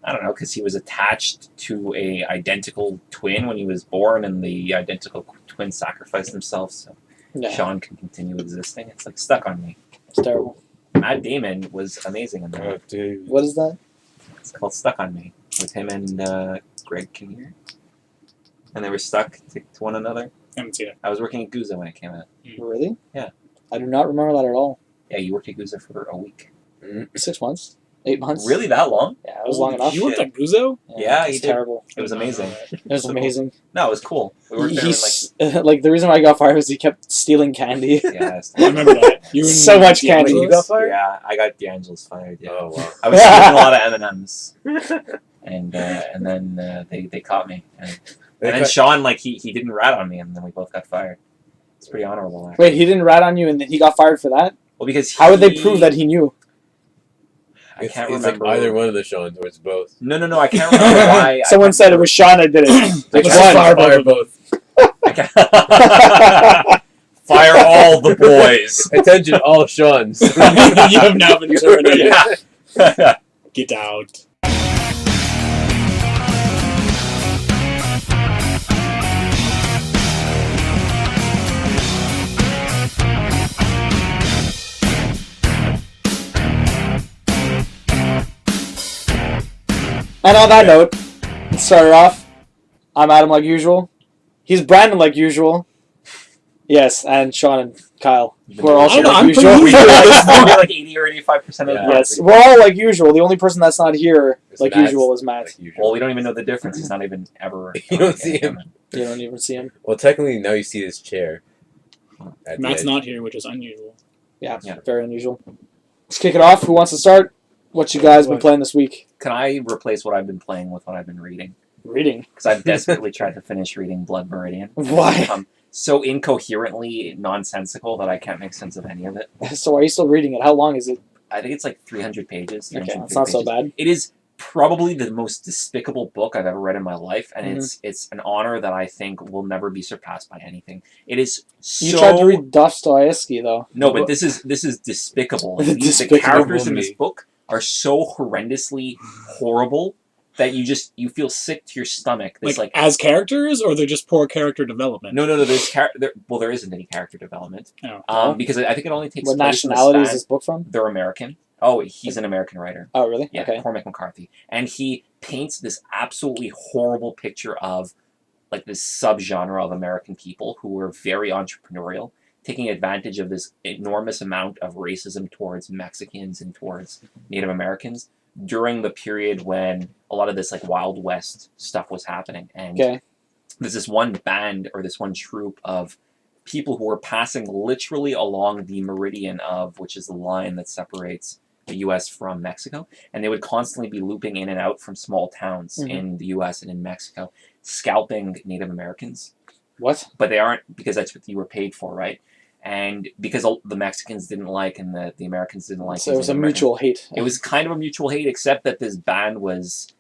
I don't know, because he was attached to a identical twin when he was born, and the identical twin sacrificed themselves, so Sean can continue existing. It's like stuck on me. It's terrible. Matt Damon was amazing in that. Oh, dude. What is that? It's called Stuck on Me, with him and Greg Kinnear. And they were stuck to one another. I haven't seen it. I was working at Guza when it came out. Really? Yeah. I do not remember that at all. Yeah, you worked at Guza for a week. 6 months? 8 months? Really, that long? Yeah, it was long enough. You worked at Guzzo? Yeah, it's he did. terrible. It was amazing. It was amazing. No, it was cool. We worked there He's like the reason why I got fired was he kept stealing candy. yeah, I remember that. You were So much candy. You got fired? Yeah, I got D'Angelo's fired. Yeah. Oh, wow. I was eating a lot of M&Ms, and then they caught me, and then Sean he didn't rat on me, and then we both got fired. It's pretty honorable. Actually. Wait, he didn't rat on you and then he got fired for that? Well, because how would they prove that he knew? I can't it's remember. like either one of the Sean's, or it's both. No, I can't remember why. Someone said it was Sean that did it. Like, Fire both. I can't. Fire all the boys. Attention, all Sean's. You have now been terminated. Yeah. Get out. And on that note, let's start it off. I'm Adam like usual. He's Brandon like usual. Yes, and Sean and Kyle, who are also like I'm usual. pretty like 80 or 85% of the Yes, we're all like usual. The only person that's not here It's like Matt's usual is Matt. Like usual. Well, we don't even know the difference. He's not even ever. You don't see him. You don't even see him. Well, technically, now you see his chair. At the Matt's edge. not here, which is unusual. Yeah, Yeah. very unusual. Let's kick it off. Who wants to start? What you guys been playing this week? Can I replace what I've been playing with what I've been reading? Reading. Because I've desperately tried to finish reading Blood Meridian. Why? So incoherently nonsensical that I can't make sense of any of it. So why are you still reading it? How long is it? I think it's like 300 pages. Okay, 350 it's not so pages. bad. It is probably the most despicable book I've ever read in my life, and Mhm. it's an honor that I think will never be surpassed by anything. It is so... You tried to read Dostoevsky though. No, but this is despicable. The Despicable characters in me. this book are so horrendously horrible that you feel sick to your stomach. This Like as characters, or they're just poor character development? no. There isn't any character development. Oh. Because I think it only takes What place in the nationality is span- this book from? They're American. Oh, he's an American writer. Oh, really? Yeah, Okay. Cormac McCarthy. And he paints this absolutely horrible picture of like this subgenre of American people who were very entrepreneurial, taking advantage of this enormous amount of racism towards Mexicans and towards Native Americans during the period when a lot of this like Wild West stuff was happening. And Okay. there's this one band or this one troupe of people who were passing literally along the meridian of, which is the line that separates the U.S. from Mexico, and they would constantly be looping in and out from small towns in the U.S. and in Mexico, scalping Native Americans. What? But they aren't, because that's what you were paid for, right? And because the Mexicans didn't like and the Americans didn't like. So it was a Native Americans. mutual hate. It was kind of a mutual hate, except that this band was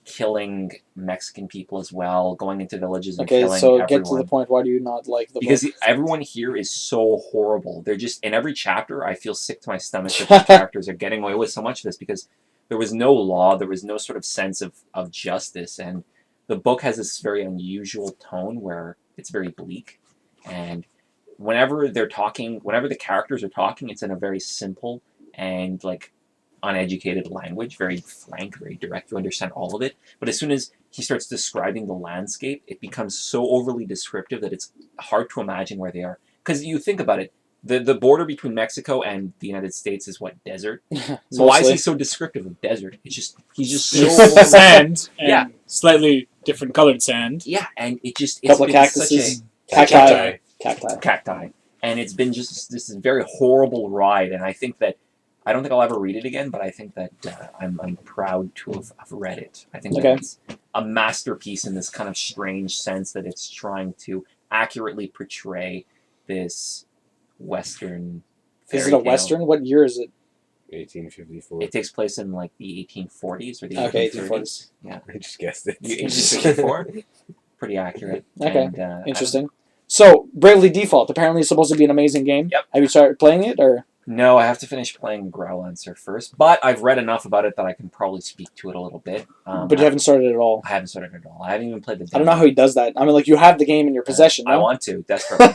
killing Mexican people as well, going into villages and Okay, killing so everyone. get to the point. Why do you not like the Because book? everyone here is so horrible. They're just, in every chapter, I feel sick to my stomach that the characters are getting away with so much of this, because there was no law, there was no sort of sense of justice, and the book has this very unusual tone where it's very bleak, and whenever they're talking, whenever the characters are talking, it's in a very simple and like uneducated language, very frank, very direct. You understand all of it. But as soon as he starts describing the landscape, it becomes so overly descriptive that it's hard to imagine where they are. Because you think about it, the border between Mexico and the United States is what, desert? So why is he so descriptive of desert? It's just, he's just so... Sand. And Yeah. Slightly different colored sand. Yeah, and it just... Couple of been cactuses. such Cacti. cacti. And it's been just this very horrible ride, and I think that I don't think I'll ever read it again, but I think that I'm proud to have read it. I think that it's a masterpiece in this kind of strange sense that it's trying to accurately portray this Western fairy Is it a tale. Western? What year is it? 1854. It takes place in like the 1840s or the Okay, 1830s. 1840s. Yeah. I just guessed it. 1854? Pretty accurate. Okay, And, interesting. So, Bravely Default apparently is supposed to be an amazing game. Yep. Have you started playing it, or? No, I have to finish playing Growlancer first, but I've read enough about it that I can probably speak to it a little bit. But you haven't started it at all. I haven't started it at all. I haven't even played the demo. I don't know how he does that. I mean, like, you have the game in your possession, I no? want to, desperately.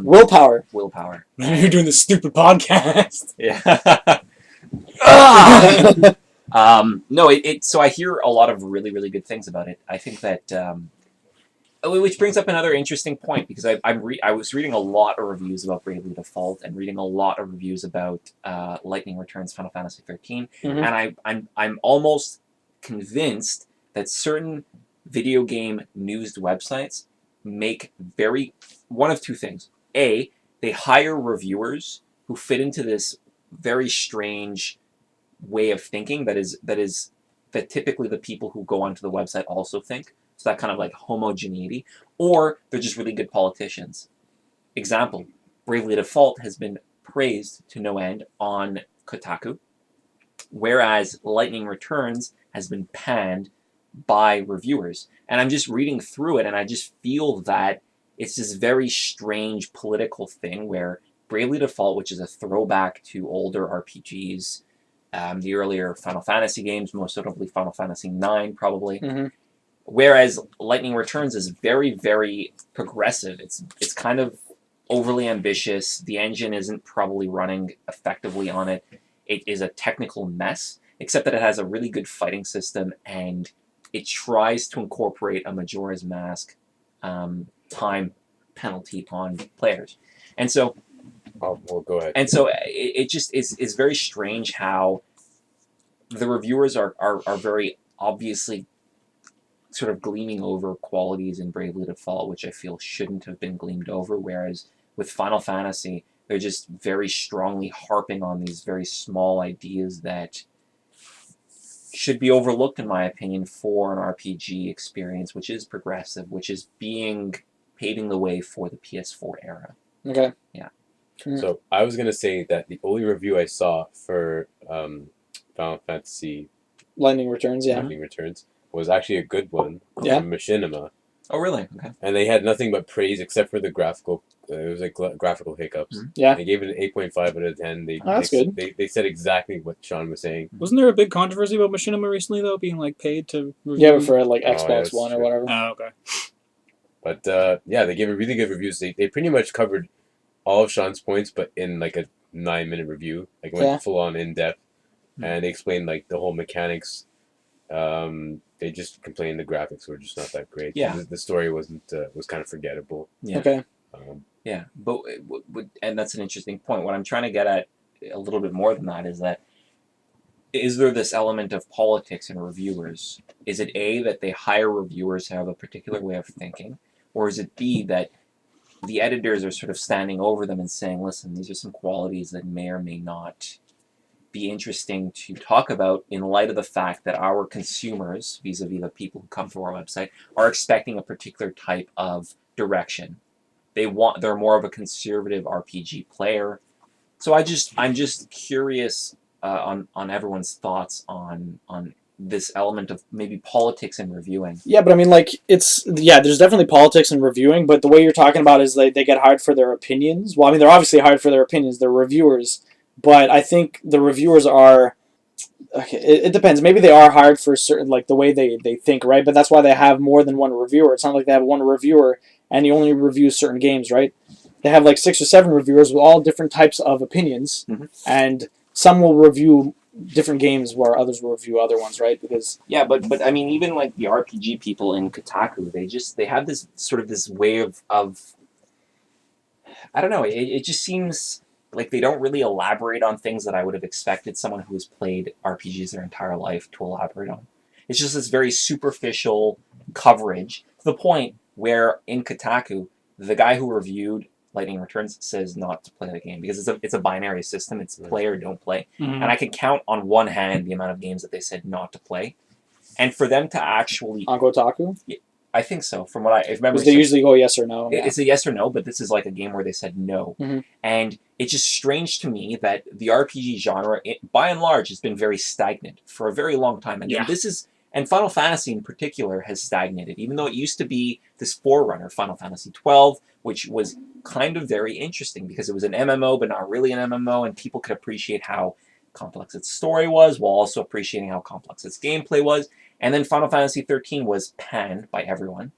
Willpower. Willpower. You're doing this stupid podcast. Yeah. No, so I hear a lot of really, really good things about it. I think that, which brings up another interesting point, because I was reading a lot of reviews about Bravely Default and reading a lot of reviews about Lightning Returns Final Fantasy 13, Mhm. and I'm almost convinced that certain video game news websites make one of two things. A, they hire reviewers who fit into this very strange way of thinking that typically the people who go onto the website also think. So that kind of like homogeneity. Or they're just really good politicians. Example, Bravely Default has been praised to no end on Kotaku, whereas Lightning Returns has been panned by reviewers. And I'm just reading through it, and I just feel that it's this very strange political thing where Bravely Default, which is a throwback to older RPGs, the earlier Final Fantasy games, most notably Final Fantasy IX, probably. Mhm. Whereas Lightning Returns is very, very progressive. It's kind of overly ambitious. The engine isn't probably running effectively on it. It is a technical mess, except that it has a really good fighting system, and it tries to incorporate a Majora's Mask time penalty on players. And so Well, go ahead. And so it just is very strange how the reviewers are very obviously sort of gleaming over qualities in Bravely Default, which I feel shouldn't have been gleamed over, whereas with Final Fantasy, they're just very strongly harping on these very small ideas that should be overlooked, in my opinion, for an RPG experience, which is progressive, which is paving the way for the PS4 era. Okay. Yeah. So I was gonna say that the only review I saw for Final Fantasy Lightning Returns, yeah. Lightning Returns was actually a good one Yeah. from Machinima, Oh, really? Okay. and they had nothing but praise except for the graphical. It was like graphical hiccups. Yeah. They gave it an 8.5 out of 10. That's good. They said exactly what Sean was saying. Wasn't there a big controversy about Machinima recently, though, being like paid to review? Yeah, but for like Oh, yeah, Xbox that's One or true. whatever. Oh, okay. But yeah, they gave it really good reviews. They pretty much covered all of Sean's points, but in like a 9-minute review, like went Yeah. full on in depth, and they explained like the whole mechanics. They just complained the graphics were just not that great. Yeah. The story was kind of forgettable. Yeah. Okay. Yeah, but and that's an interesting point. What I'm trying to get at a little bit more than that is that is there this element of politics in reviewers? Is it A, that they hire reviewers who have a particular way of thinking, or is it B, that the editors are sort of standing over them and saying, listen, these are some qualities that may or may not be interesting to talk about in light of the fact that our consumers, vis-a-vis the people who come to our website, are expecting a particular type of direction. They're more of a conservative RPG player. So I'm just curious on everyone's thoughts on this element of maybe politics in reviewing. Yeah, but I mean, like, there's definitely politics in reviewing, but the way you're talking about is they get hired for their opinions. Well, I mean, they're obviously hired for their opinions. They're reviewers. But I think the reviewers are... Okay, it depends. Maybe they are hired for certain, like, the way they think, right? But that's why they have more than one reviewer. It's not like they have one reviewer and he only reviews certain games, right? They have, like, 6 or 7 reviewers with all different types of opinions, and some will review different games where others will review other ones, right? Because yeah, but I mean, even like the RPG people in Kotaku, they have this sort of this way of I don't know. It just seems like they don't really elaborate on things that I would have expected someone who has played RPGs their entire life to elaborate on. It's just this very superficial coverage to the point where in Kotaku, the guy who reviewed Lightning Returns says not to play the game because it's a binary system. It's play or don't play. And I can count on one hand the amount of games that they said not to play. And for them to actually... on Kotaku? I think so. From what I remember... Because they usually go yes or no. It's a yes or no, but this is like a game where they said no. And it's just strange to me that the RPG genre, by and large, has been very stagnant for a very long time. And and Final Fantasy in particular has stagnated, even though it used to be this forerunner, Final Fantasy XII, which was kind of very interesting because it was an MMO, but not really an MMO, and people could appreciate how complex its story was while also appreciating how complex its gameplay was. And then Final Fantasy XIII was panned by everyone,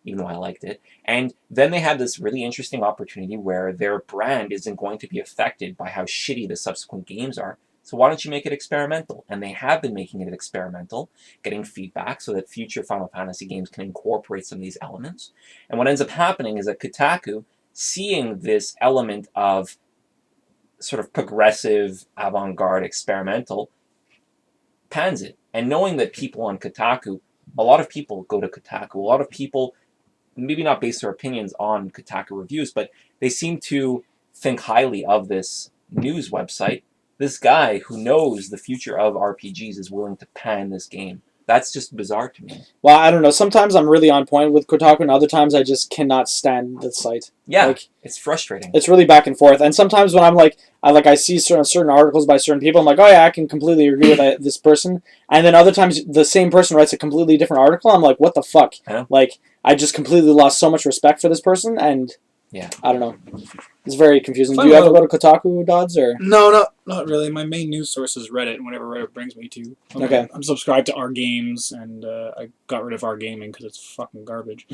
even though I liked it. And then they had this really interesting opportunity where their brand isn't going to be affected by how shitty the subsequent games are. So why don't you make it experimental? And they have been making it experimental, getting feedback so that future Final Fantasy games can incorporate some of these elements. And what ends up happening is that Kotaku, seeing this element of sort of progressive, avant-garde, experimental, pans it. And knowing that people on Kotaku, a lot of people go to Kotaku, a lot of people maybe not base their opinions on Kotaku reviews, but they seem to think highly of this news website. This guy who knows the future of RPGs is willing to pan this game. That's just bizarre to me. Well, I don't know. Sometimes I'm really on point with Kotaku, and other times I just cannot stand the site. Yeah, like, it's frustrating. It's really back and forth. And sometimes when I'm like, I see certain articles by certain people, I'm like, oh yeah, I can completely agree with this person. And then other times the same person writes a completely different article. I'm like, what the fuck? Yeah. Like, I just completely lost so much respect for this person, and yeah, I don't know. It's very confusing. Do you ever go to Kotaku, Dodds, or? No, not really. My main news source is Reddit, and whatever Reddit brings me to. Okay. I'm subscribed to R Games, and I got rid of R Gaming because it's fucking garbage.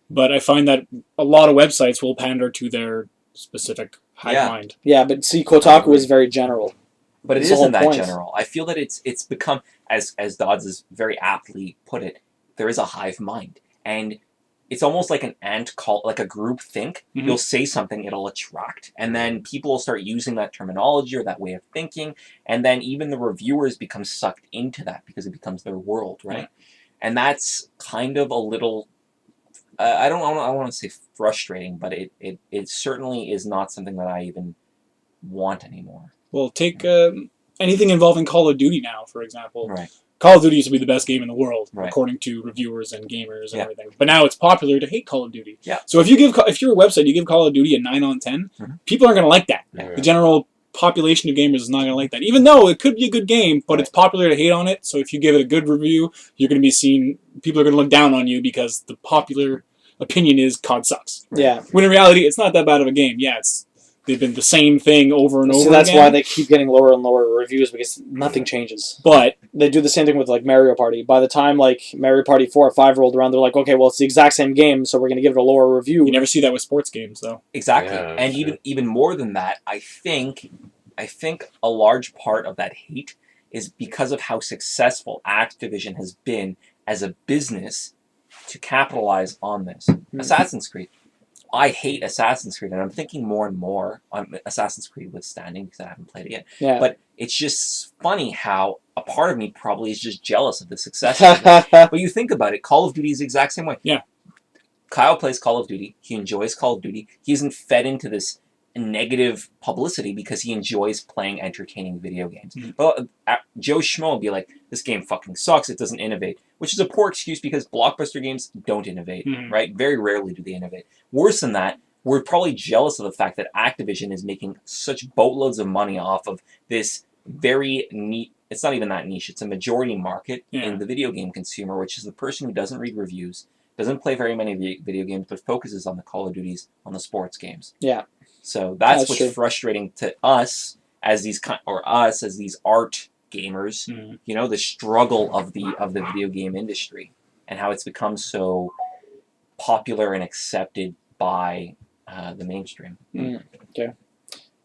But I find that a lot of websites will pander to their specific hive mind. Yeah, but see, Kotaku is very general. But it That's the isn't whole that point. general. I feel that it's become, as Dodds has very aptly put it, there is a hive mind. And it's almost like an ant cult, like a group think. Mhm. You'll say something, it'll attract. And then people will start using that terminology or that way of thinking. And then even the reviewers become sucked into that because it becomes their world, right? Yeah. And that's kind of a little, I don't want to say frustrating, but it certainly is not something that I even want anymore. Well, take anything involving Call of Duty now, for example. Right. Call of Duty used to be the best game in the world, Right. according to reviewers and gamers and Yeah. everything. But now it's popular to hate Call of Duty. Yeah. So if you're a website, you give Call of Duty a 9 on 10, people aren't going to like that. Yeah. The general population of gamers is not going to like that. Even though it could be a good game, but Right. it's popular to hate on it. So if you give it a good review, you're going to be seen. People are going to look down on you because the popular opinion is COD sucks. Yeah. When in reality, it's not that bad of a game. Yeah, they've been the same thing over and over So that's again. why they keep getting lower and lower reviews, because nothing changes. But They do the same thing with like Mario Party. By the time like Mario Party 4 or 5 rolled around, they're like, okay, well it's the exact same game, so we're going to give it a lower review. you never see that with sports games, though. Exactly. Yeah, And sure. even more than that, I think a large part of that hate is because of how successful Activision has been as a business to capitalize on this. Assassin's Creed. I hate Assassin's Creed, and I'm thinking more and more on Assassin's Creed withstanding because I haven't played it yet. Yeah. But it's just funny how a part of me probably is just jealous of the success of it. But you think about it, Call of Duty is the exact same way. Yeah. Kyle plays Call of Duty. He enjoys Call of Duty. He isn't fed into this negative publicity because he enjoys playing entertaining video games. Mhm. Well, Joe Schmo will be like, this game fucking sucks, it doesn't innovate. Which is a poor excuse because blockbuster games don't innovate, Mhm. right? Very rarely do they innovate. Worse than that, we're probably jealous of the fact that Activision is making such boatloads of money off of this very neat, it's not even that niche, it's a majority market in the video game consumer, which is the person who doesn't read reviews, doesn't play very many video games, but focuses on the Call of Duties, on the sports games. Yeah. So that's That's what's true. frustrating to us as these art gamers. Mhm. You know, the struggle of the video game industry and how it's become so popular and accepted by the mainstream. Okay.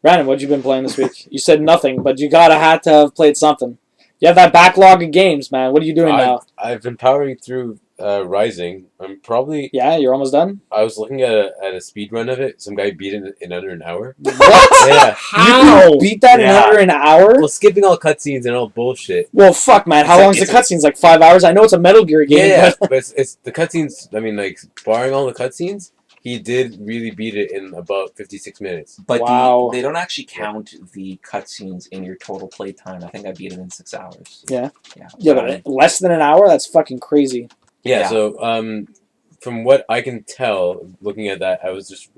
Brandon, what you been playing this week? You said nothing, but you had to have played something. You have that backlog of games, man. What are you doing now? I've been powering through Rising. I'm probably. Yeah, you're almost done? I was looking at a speed run of it. Some guy beat it in under an hour. What? Yeah. How? You beat that in Yeah. under an hour? Well, skipping all cutscenes and all bullshit. Well, fuck, man. How It's a- long is the it's a- cutscenes? Like 5 hours? I know it's a Metal Gear game, Yeah, but... but it's the cutscenes. I mean, like barring all the cutscenes, he did really beat it in about 56 minutes. But Wow. they don't actually count the cutscenes in your total playtime. I think I beat it in 6 hours. Yeah. Yeah. Yeah, but less than an hour? That's fucking crazy. Yeah. So, from what I can tell, looking at that, I was just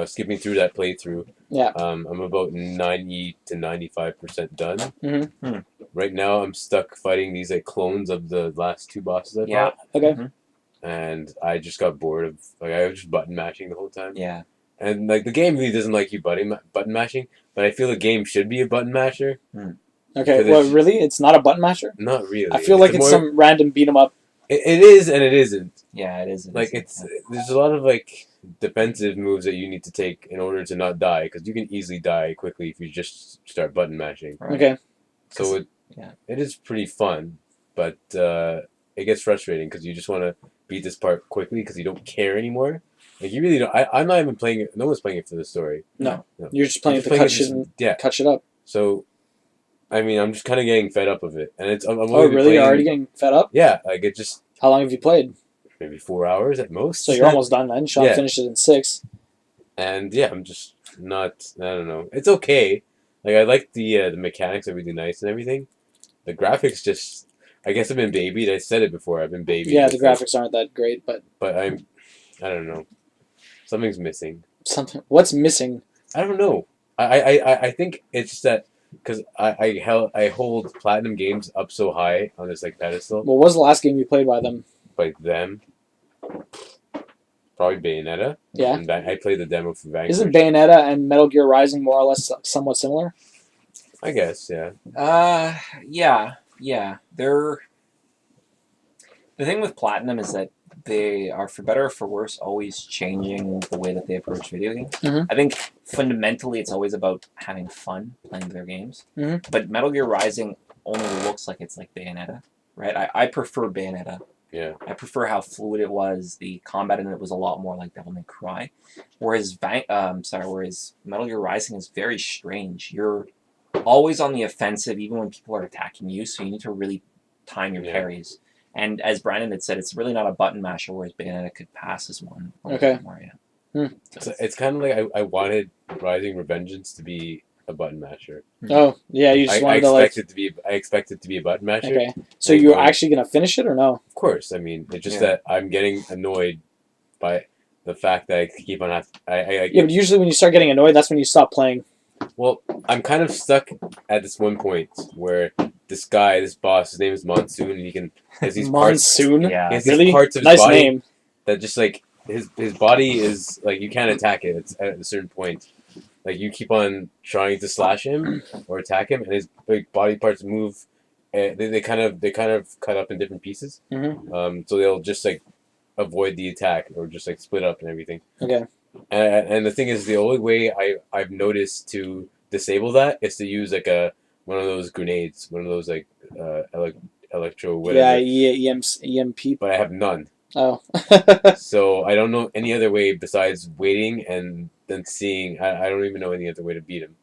skipping through that playthrough. Yeah. I'm about 90 to 95% done. Mhm. Right now, I'm stuck fighting these like clones of the last 2 bosses I Yeah. fought, Okay. and I just got bored of I was just button mashing the whole time. Yeah. And like the game really doesn't like you button mashing, but I feel the game should be a button masher. Okay, Because well, it's- really? It's not a button masher? Not really. I feel like it's more, some random beat 'em up. It is and it isn't. Yeah, it is. Like there's a lot of like defensive moves that you need to take in order to not die, because you can easily die quickly if you just start button mashing. Right. Okay. So it is pretty fun, but it gets frustrating because you just want to beat this part quickly because you don't care anymore. Like you really don't. I'm not even playing it. No one's playing it for the story. No. You're just playing You're to playing cut it shit, just- cut shit up. So, I mean, I'm just kind of getting fed up of it, and I'm Oh, only been really? You're playing- already getting fed up? Yeah, like it just How long have you played? maybe 4 hours at most. So you're almost done then. Sean Yeah. finished it in 6. And yeah, I'm just not. I don't know. It's okay. Like I like the mechanics are really nice and everything. The graphics just. I guess I've been babied. I said it before. I've been babied. Yeah, the with it, graphics aren't that great, but But I don't know. Something's missing. something. What's missing? I don't know. I think it's just that because I hold Platinum Games up so high on this like pedestal. What was the last game you played by them? By them, probably Bayonetta. Yeah. And I played the demo for Vanquish. Isn't Bayonetta and Metal Gear Rising more or less somewhat similar? I guess, yeah. Yeah. They're the thing with Platinum is that they are, for better or for worse, always changing the way that they approach video games. Mhm. I think fundamentally it's always about having fun playing their games. Mhm. But Metal Gear Rising only looks like it's like Bayonetta, right? I prefer Bayonetta. Yeah. I prefer how fluid it was. The combat in it was a lot more like Devil May Cry. Whereas Metal Gear Rising is very strange. You're always on the offensive even when people are attacking you, so you need to really time your parries. And as Brandon had said, it's really not a button masher, whereas Bayonetta could pass as one. Okay. More, yeah. So it's kind of like I wanted Rising Revengeance to be a button masher. Oh, yeah, you just I wanted to like... expect it to be a button masher. Okay. So Like, you're going- actually going to finish it or no? Of course. I mean, it's just Yeah. that I'm getting annoyed by the fact that I keep on Yeah, but usually when you start getting annoyed, that's when you stop playing. Well, I'm kind of stuck at this one point where this guy, this boss, his name is Monsoon, and he has these parts. Monsoon? Yeah. He has Really? these parts of his Nice body name. that just like his body is like you can't attack it. It's at a certain point. Like you keep on trying to slash him or attack him, and his big body parts move. They kind of cut up in different pieces. Mm-hmm. So they'll just like avoid the attack or just like split up and everything. Okay. And the thing is, the only way I've noticed to disable that is to use like one of those grenades, one of those like electro whatever. Yeah, EMP. But I have none, Oh. so I don't know any other way besides waiting and then seeing. I don't even know any other way to beat him.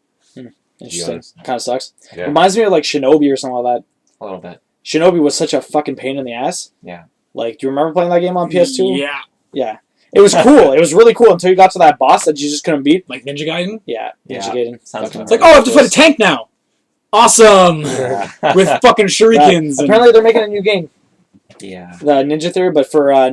Interesting. honest. Kind of sucks. Yeah. Reminds me of like Shinobi or something like that. A little bit. Shinobi was such a fucking pain in the ass. Yeah. Like, do you remember playing that game on PS2? Yeah. Yeah. It was cool. It was really cool until you got to that boss that you just couldn't beat. Like Ninja Gaiden? Yeah. Yeah. Ninja Gaiden. Sounds Fucking- It's like, oh, I have to fight a tank now! Awesome! With fucking shurikens. and Apparently they're making a new game. Yeah. The Ninja Theory, but for a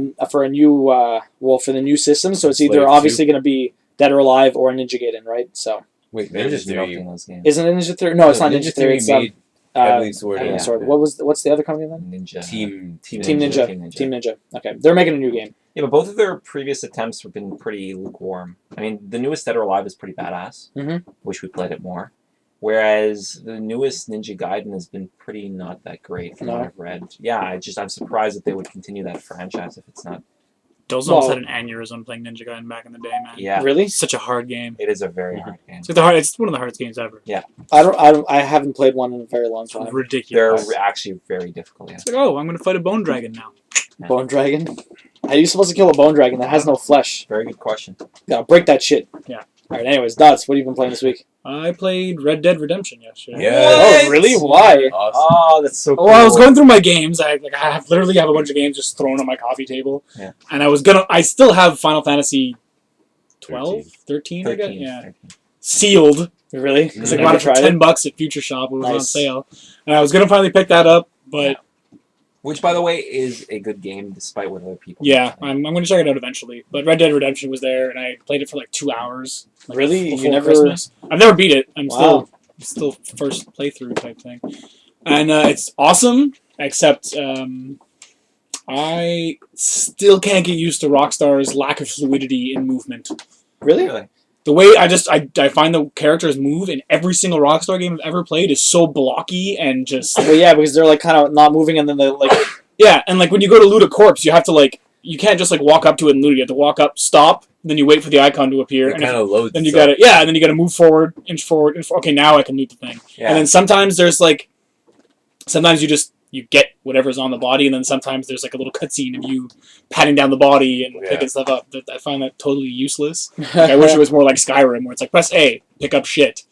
new for the new system, so it's either Slave obviously going to be Dead or Alive or Ninja Gaiden, right? So Wait, They're Ninja just milking Theory. those games. isn't it Ninja Theory? No, it's not Ninja Theory. It's made Heavenly Sword. Heavenly yeah. Sword. What's the other company then? Ninja. Team Team Ninja. Team Ninja. Okay, they're making a new game. Yeah, but both of their previous attempts have been pretty lukewarm. I mean, the newest Dead or Alive is pretty badass. Mhm. Wish we played it more. Whereas the newest Ninja Gaiden has been pretty not that great from No. what I've read. Yeah, I'm surprised that they would continue that franchise if it's not. Doz almost Well- had an aneurysm playing Ninja Gaiden back in the day, man. Yeah, Really? It's such a hard game. it is a very hard game. It's one of the hardest games ever. I haven't played one in a very long It's time. They're ridiculous. actually very difficult. Yeah. It's like, oh, I'm going to fight a bone dragon now. Bone dragon. How are you supposed to kill a bone dragon that has no flesh? Very good question. Gotta break that shit. Yeah. All right. Anyways, Dots, what have you been playing this week? I played Red Dead Redemption yesterday. Yeah. Oh, really? Why? Awesome. Oh, that's so cool. Well, I was going through my games. I literally have a bunch of games just thrown on my coffee table. Yeah. And I still have Final Fantasy 12, 13, I guess. 13. Yeah. Sealed. Really? Because I Never got it for tried $10 at Future Shop. It was on Nice. sale. And I was going to finally pick that up, but Which, by the way, is a good game despite what other people yeah, think. I'm going to check it out eventually. But Red Dead Redemption was there, and I played it for like 2 hours. Like Really? You before never- Christmas. I've never beat it. I'm Wow. still first playthrough type thing. And it's awesome, except I still can't get used to Rockstar's lack of fluidity in movement. Really? Really? the way I find the characters move in every single Rockstar game I've ever played is so blocky and just Well, yeah, because they're like kind of not moving, and then they like yeah, and like when you go to loot a corpse, you have to like you can't just like walk up to it and loot it. You have to walk up, stop, then you wait for the icon to appear, It and kind of loads. then you itself. gotta and then you gotta move forward, inch forward, okay, now I can loot the thing. Yeah. And then sometimes there's like sometimes you get whatever's on the body, and then sometimes there's like a little cutscene of you patting down the body and picking stuff up. I find that totally useless. Like, I wish it was more like Skyrim, where it's like press A, pick up shit,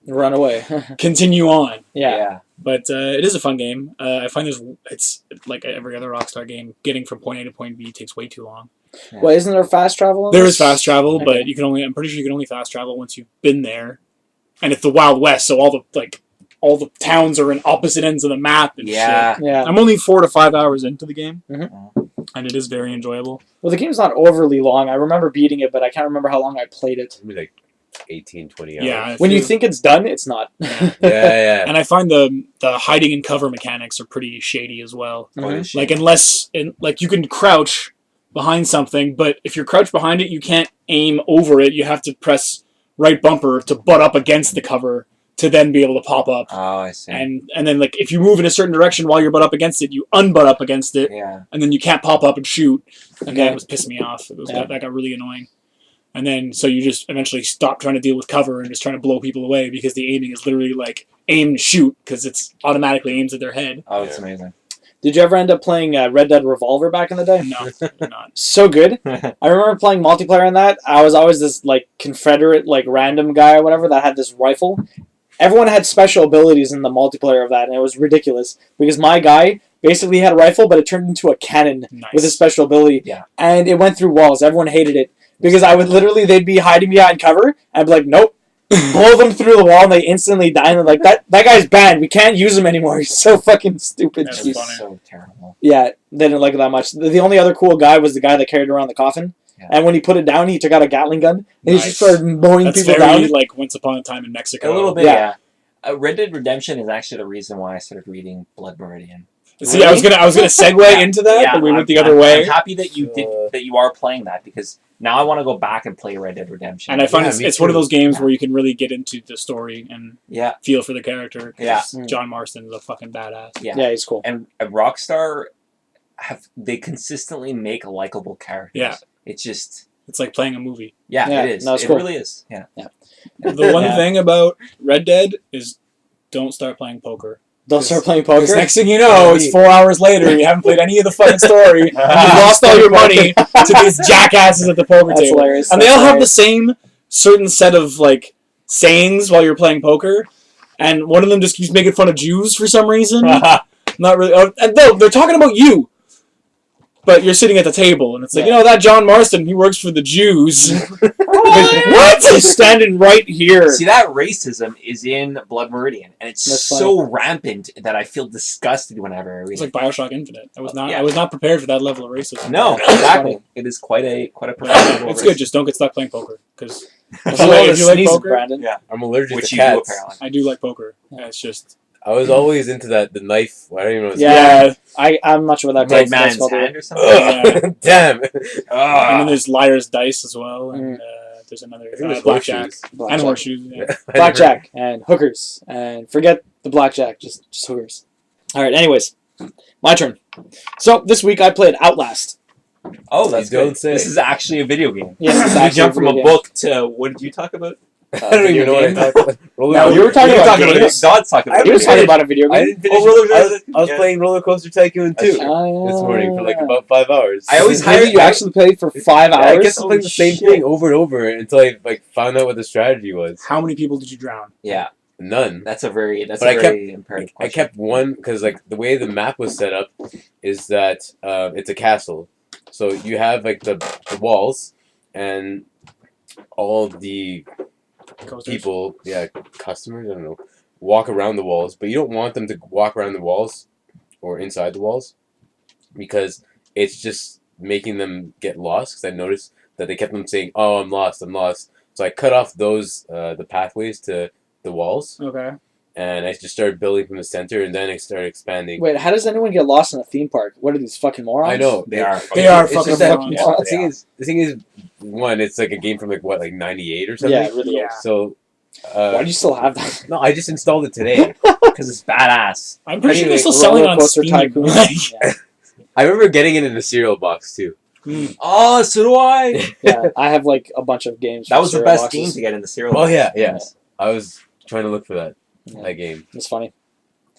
run away. continue on. Yeah. But it is a fun game. I find it's like every other Rockstar game. Getting from point A to point B takes way too long. Well, isn't there fast travel? In There this? is fast travel, Okay. but I'm pretty sure you can only fast travel once you've been there, and it's the Wild West, so all the towns are in opposite ends of the map and Yeah. shit. Yeah. I'm only 4 to 5 hours into the game, Mhm. and it is very enjoyable. Well, the game's not overly long. I remember beating it, but I can't remember how long I played it. Maybe like 18, 20 hours. Yeah, When you think it's done, it's not. Yeah. and I find the hiding and cover mechanics are pretty shady as well. Oh, this shit. Like like you can crouch behind something, but if you're crouched behind it, you can't aim over it. You have to press right bumper to butt up against the cover to then be able to pop up. Oh, I see. And then like if you move in a certain direction while you're butt up against it, you unbutt up against it, Yeah. and then you can't pop up and shoot. And Okay. that was pissing me off. Yeah. That got really annoying. And then so you just eventually stop trying to deal with cover and just trying to blow people away because the aiming is literally like aim and shoot because it's automatically aims at their head. Oh, it's amazing. Did you ever end up playing Red Dead Revolver back in the day? No, you're not. So good. I remember playing multiplayer in that. I was always this like Confederate, like random guy or whatever that had this rifle. Everyone had special abilities in the multiplayer of that, and it was ridiculous because my guy basically had a rifle, but it turned into a cannon Nice. with a special ability. Yeah. And it went through walls. Everyone hated it because I would literally they'd be hiding behind cover, and I'd be like, nope. Blow them through the wall and they instantly die. And they're like, that guy's banned. We can't use him anymore. He's so fucking stupid. That's Jeez. funny. So terrible. Yeah, they didn't like it that much. The only other cool guy was the guy that carried around the coffin. Yeah. And when he put it down, he took out a Gatling gun and he Nice. just started mowing That's people very down. like Once Upon a Time in Mexico. A little bit, Yeah. yeah. Red Dead Redemption is actually the reason why I started reading Blood Meridian. See, I was gonna segue into that, but we went the other way. I'm happy that you are playing that because now I want to go back and play Red Dead Redemption. And I find Yeah, it's me one of too. those games Yeah. where you can really get into the story and yeah, feel for the character. 'cause Yeah. John Marston is a fucking badass. yeah, Yeah, he's cool. And Rockstar they consistently make likable characters. Yeah. It's just It's like playing a movie. Yeah, it is. no, it's It cool. really is. Yeah. The one Yeah. thing about Red Dead is don't start playing poker. Don't start playing poker. Because next thing you know, it's 4 hours later, you haven't played any of the fucking story, and you've lost all your money to these jackasses at the poker That's table. hilarious. And they That's all have the hilarious. same certain set of like sayings while you're playing poker, and one of them just keeps making fun of Jews for some reason. Not really. And they're talking about you, but you're sitting at the table, and it's like, Yeah. that John Marston, he works for the Jews. What? He's standing right here. See, that racism is in Blood Meridian, and it's That's so rampant that I feel disgusted whenever I read It's it. like Bioshock Infinite. I was not. Yeah. I was not prepared for that level of racism. No, That's exactly. funny. It is quite a professional. It's good. Just don't get stuck playing poker because If you like- you if you like sneeze, poker- Brandon. Yeah. I'm allergic Which to you do cats. apparently. I do like poker. Yeah, it's just I was always into the knife. I don't even know what it's Yeah. I'm not sure what that Dead calls. man's called. hand or something. called. Ugh, Damn. and then Ah. there's liar's dice as well, and there's another I think there's blackjack horseshoes. and Blackjack. horseshoes. Yeah. Blackjack and hookers. And forget the blackjack, just hookers. Alright, anyways. My turn. So, this week I played Outlast. Oh, that's You don't good. say. This is actually a video game. Yes, it's We actually jumped from a video book to what did you talk about? I don't even know what I talked about. Roller No, you were talking You're about talking games. Dod's talking about. He was video talking games. about a video I game. didn't finish. I was playing Roller Coaster Tycoon too this morning for like about 5 hours. I always Really? hired You actually played for 5 Yeah, I hours? kept on playing the same shit. thing over and over until I found out what the strategy was. How many people did you drown? Yeah, None. that's a very But I imperative I question. kept one because the way the map was set up is that it's a castle, so you have the walls and all the Coasters? people, customers, I don't know, walk around the walls, but you don't want them to walk around the walls or inside the walls because it's just making them get lost. Because I noticed that they kept on saying, "Oh, I'm lost, I'm lost." So I cut off those the pathways to the walls, Okay. and I just started building from the center, and then I started expanding. Wait, how does anyone get lost in a theme park? What are these fucking morons? I know They are. They are It's fucking just that- morons. Yeah, The thing is, one, it's like a game from like what, like '98 or something. Yeah, really Yeah. old. So, Why do you still have that? no, I just installed it today. Because it's badass. I'm pretty sure Anyway, they're still selling it Roller on Coaster Steam. Tycoon. Like, Yeah. I remember getting it in a cereal box too. Oh, so do I. Yeah, I have like a bunch of games. That from was the cereal best boxes. game to get in the cereal. Oh box. yeah, yes. I was trying to look for that Yeah. game. It's funny.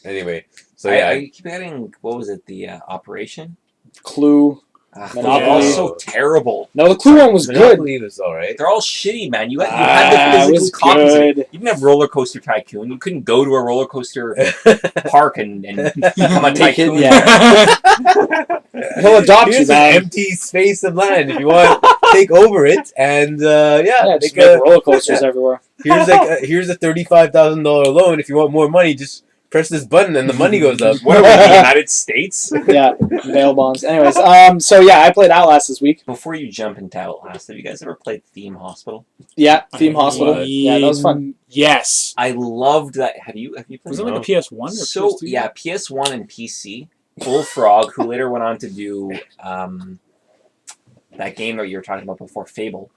Anyway, so yeah, I keep getting, what was it, the Operation? Clue. They're Monopoly. all so terrible. No, the Clue one was good. Monopoly was all right. They're all shitty, man. You had Ah, the it was physical copies. Of it. good. You didn't have Roller Coaster Tycoon. You couldn't go to a roller coaster park and become a Make it- tycoon. yeah. He'll adopt Here's you, an man. empty space of land if you want. Take over it, and Yeah, just make make a, roller coasters everywhere. here's a $35,000 loan. If you want more money, just press this button, and the money goes up. What are we, the United States? Yeah, bail bonds. Anyways, so yeah, I played Outlast this week. Before you jump into Outlast, have you guys ever played Theme Hospital? Yeah, Theme Hospital. What? Yeah, that was fun. Yes. I loved that. Have you played Was it it? like a PS1 or So PS2? yeah, PS1 and PC. Bullfrog, who later went on to do that game that you were talking about before, Fable.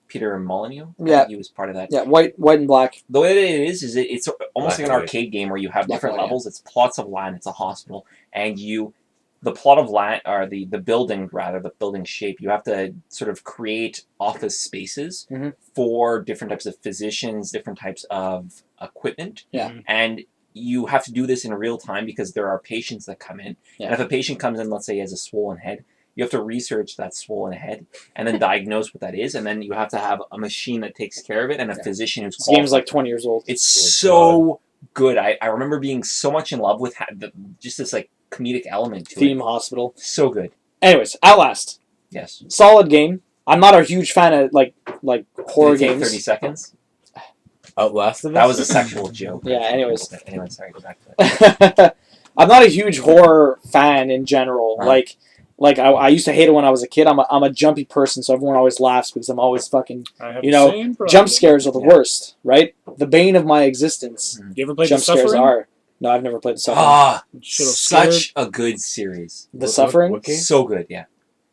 Peter Molyneux. I Yeah. think he was part of that. Yeah, white and black. The way that it is it's almost Black like an and white. arcade game where you have Black different and white, levels. It's plots of land. It's a hospital, and the plot of land, or the building rather, the building shape. You have to sort of create office spaces Mhm. for different types of physicians, different types of equipment. Yeah. And you have to do this in real time because there are patients that come in. Yeah. And if a patient comes in, let's say he has a swollen head, you have to research that swollen head and then diagnose what that is, and then you have to have a machine that takes care of it and a Yeah. physician who's This game's qualified. like 20 years old. It's Oh my so good. I remember being so much in love with just this like comedic element to Theme it. Hospital. So good. Anyways, Outlast. Yes. Solid game. I'm not a huge fan of like horror Did it take games. 30 seconds. Outlast of Us. That was a sexual joke. Yeah, anyways. Anyway, sorry. Go back to it. I'm not a huge horror fan in general. Huh. Like I used to hate it when I was a kid. I'm a jumpy person, so everyone always laughs because I'm always fucking. I have You the know, same problem. Jump scares are the Yeah. worst, right? The bane of my existence. You ever played Jump The scares Suffering? are. No, I've never played the Suffering. Ah, Should've such a good series. The Suffering. What game? So good. Yeah.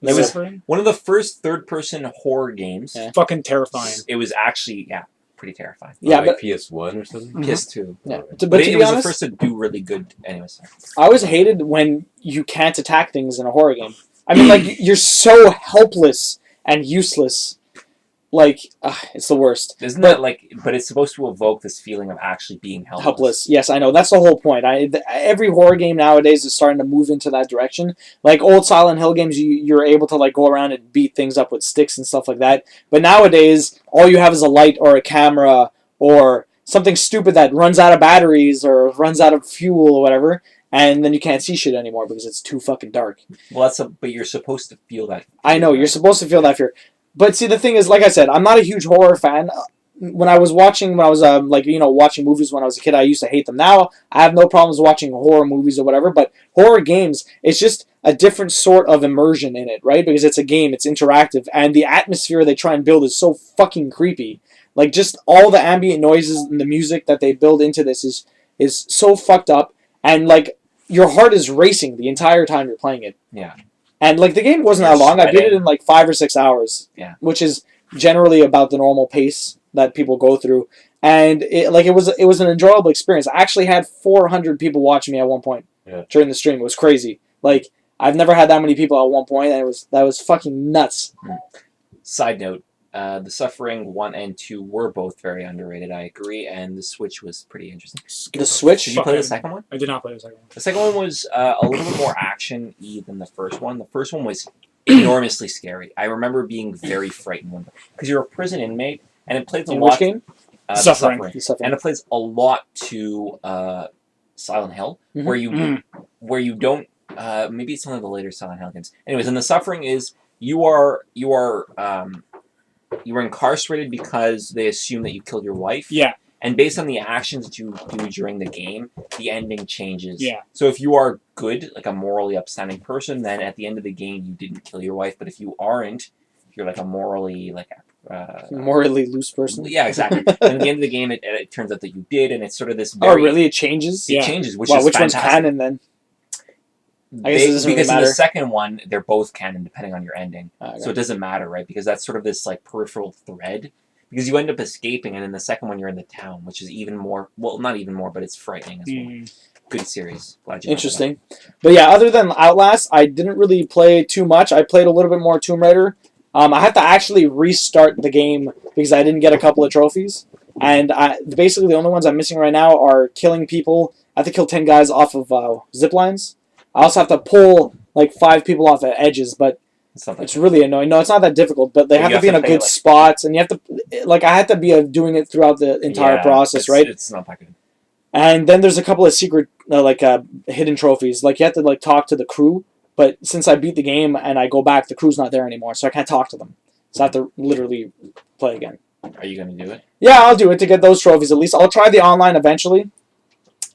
The It was- Suffering? One of the first third-person horror games. Yeah. Fucking terrifying. It was actually pretty terrifying. Yeah, like but PS1 or something. PS2. yeah. But But But to it be was the honest, first to do really good. Anyways. I always hated when you can't attack things in a horror game. I mean, like you're so helpless and useless. Like it's the worst. Isn't that like? But it's supposed to evoke this feeling of actually being helpless. Helpless. Yes, I know. That's the whole point. Every horror game nowadays is starting to move into that direction. Like old Silent Hill games, you're able to like go around and beat things up with sticks and stuff like that. But nowadays, all you have is a light or a camera or something stupid that runs out of batteries or runs out of fuel or whatever, and then you can't see shit anymore because it's too fucking dark. Well, but you're supposed to feel that. I know, you're supposed to feel that fear. But see, the thing is, like I said, I'm not a huge horror fan. When I was watching watching movies when I was a kid, I used to hate them. Now, I have no problems watching horror movies or whatever, but horror games, it's just a different sort of immersion in it, right? Because it's a game, it's interactive, and the atmosphere they try and build is so fucking creepy. Like, just all the ambient noises and the music that they build into this is so fucked up, and, like, your heart is racing the entire time you're playing it. Yeah. And, like, the game wasn't You're that long. I beat it sweating. in, like, 5 or 6 hours. Yeah. Which is generally about the normal pace that people go through. And, it was an enjoyable experience. I actually had 400 people watching me at one point during the stream. It was crazy. Like, I've never had that many people at one point, and that was fucking nuts. Side note: The Suffering 1 and 2 were both very underrated. I agree, and the Switch was pretty interesting. The Switch? Did you play the second one? I did not play the second one. The second one was a little bit more action-y than the first one. The first one was enormously scary. I remember being very frightened because you're a prison inmate, and it plays a In lot. which game? The Suffering. The Suffering. And it plays a lot to Silent Hill, Mhm. where you don't. Maybe it's one of the later Silent Hill games. Anyways, and the Suffering is you are incarcerated because they assume that you killed your wife. Yeah. And based on the actions that you do during the game, the ending changes. Yeah. So if you are good, like a morally upstanding person, then at the end of the game you didn't kill your wife. But if you aren't, if you're like a morally like Morally loose person. Yeah, exactly. And at the end of the game, it turns out that you did, and it's sort of this. Oh, really? It changes. It Yeah. changes, which Wow, is which fantastic. one's canon then? I guess it doesn't really because in matter. the second one, they're both canon depending on your ending, Okay. so it doesn't matter, right? Because that's sort of this like peripheral thread. Because you end up escaping, and in the second one, you're in the town, which is even more. Well, not even more, but it's frightening as well. Mm. Good series. Glad you Interesting. But yeah, other than Outlast, I didn't really play too much. I played a little bit more Tomb Raider. I have to actually restart the game because I didn't get a couple of trophies. And basically the only ones I'm missing right now are killing people. I have to kill 10 guys off of zip lines. I also have to pull like 5 people off the edges, but It's not that it's really annoying. No, it's not that difficult, but they But have you to be in have a to good play, like- spots, and you have to, like, I had to be doing it throughout the entire process, it's, right? It's not that good. And then there's a couple of secret, hidden trophies. Like, you have to, like, talk to the crew, but since I beat the game and I go back, the crew's not there anymore, so I can't talk to them. So I have to literally play again. Are you going to do it? Yeah, I'll do it to get those trophies at least. I'll try the online eventually.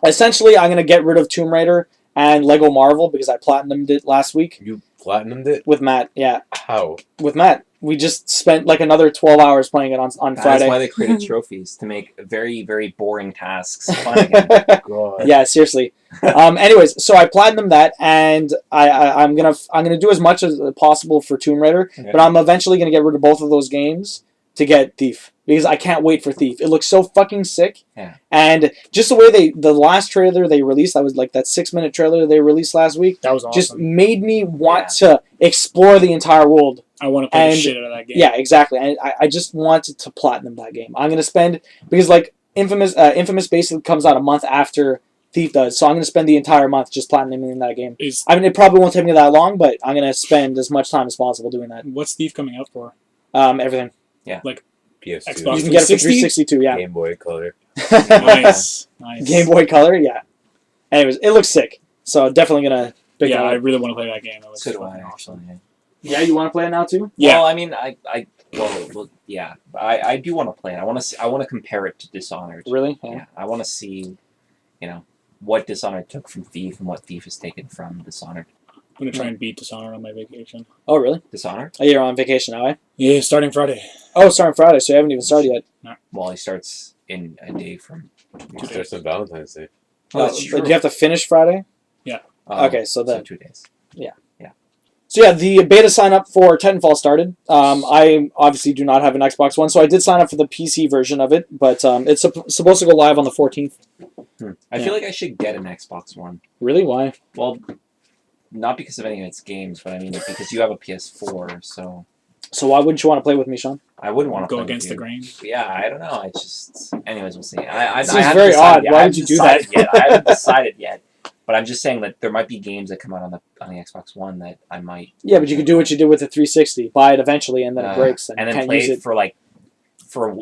Essentially, I'm going to get rid of Tomb Raider and Lego Marvel because I platinumed it last week You platinumed it? with Matt. Yeah, How? with Matt. We just spent like another 12 hours playing it on That's Friday. why they created trophies, to make very, very boring tasks fun again. God. Yeah, seriously. Anyways, so I platinumed that, and I'm gonna do as much as possible for Tomb Raider, Okay. but I'm eventually gonna get rid of both of those games to get Thief because I can't wait for Thief. It looks so fucking sick. Yeah. And just the way the last trailer they released, that was like that 6-minute trailer they released last week, That was awesome. just made me want to explore the entire world. I want to play the and- shit out of that game. Yeah, exactly. And I just wanted to platinum that game. I'm gonna spend because like Infamous basically comes out a month after Thief does, so I'm gonna spend the entire month just platinuming that game. Is I mean, it probably won't take me that long, but I'm gonna spend as much time as possible doing that. what's Thief coming out for? Everything. PS2. Xbox You can get it for 360? 362. Yeah. Game Boy Color. Nice, nice. Game Boy Color. Yeah. Anyways, it looks sick, so definitely gonna pick Yeah, it I up. really want to play that game. That looks So do fucking I, awesome. actually. Yeah, you want to play it now too? Yeah. Well, I mean, yeah. I do want to play it. I want to compare it to Dishonored. Really? Yeah. I want to see, what Dishonored took from Thief and what Thief has taken from Dishonored. I'm gonna try and beat Dishonored on my vacation. Oh, really? Dishonored? Oh, you're on vacation now, eh? Yeah, starting Friday. Oh, starting Friday, so you haven't even started yet. Well, he starts in a day from. Starts on Valentine's Day. Oh, that's Do true. you have to finish Friday? Oh, Okay, so then. 2 days. So yeah, the beta sign up for Titanfall started. I obviously do not have an Xbox One, so I did sign up for the PC version of it, but it's supposed to go live on the 14th. I Yeah. feel like I should get an Xbox One. Really? Why? Well, not because of any of its games, but I mean because you have a PS4, so So why wouldn't you want to play with me, Sean? I wouldn't want to Go play against the with you. grain. Yeah, I don't know. I just, anyways, we'll see. I This is haven't very decided odd. yet. Why I would haven't you do that? decided yet. I haven't decided yet. But I'm just saying that there might be games that come out on the Xbox One that I might. Yeah, but you could do what you did with the 360. Buy it eventually, and then it breaks, and, and you then can't play use it it.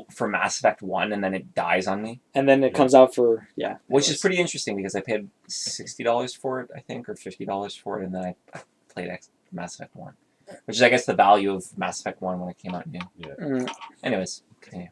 for Mass Effect 1, and then it dies on me, And then it comes out for which is pretty interesting because I paid $60 for it, I think, or $50 for it, and then I played Mass Effect 1, which is I guess the value of Mass Effect 1 when it came out new. Mm. Anyways, continue.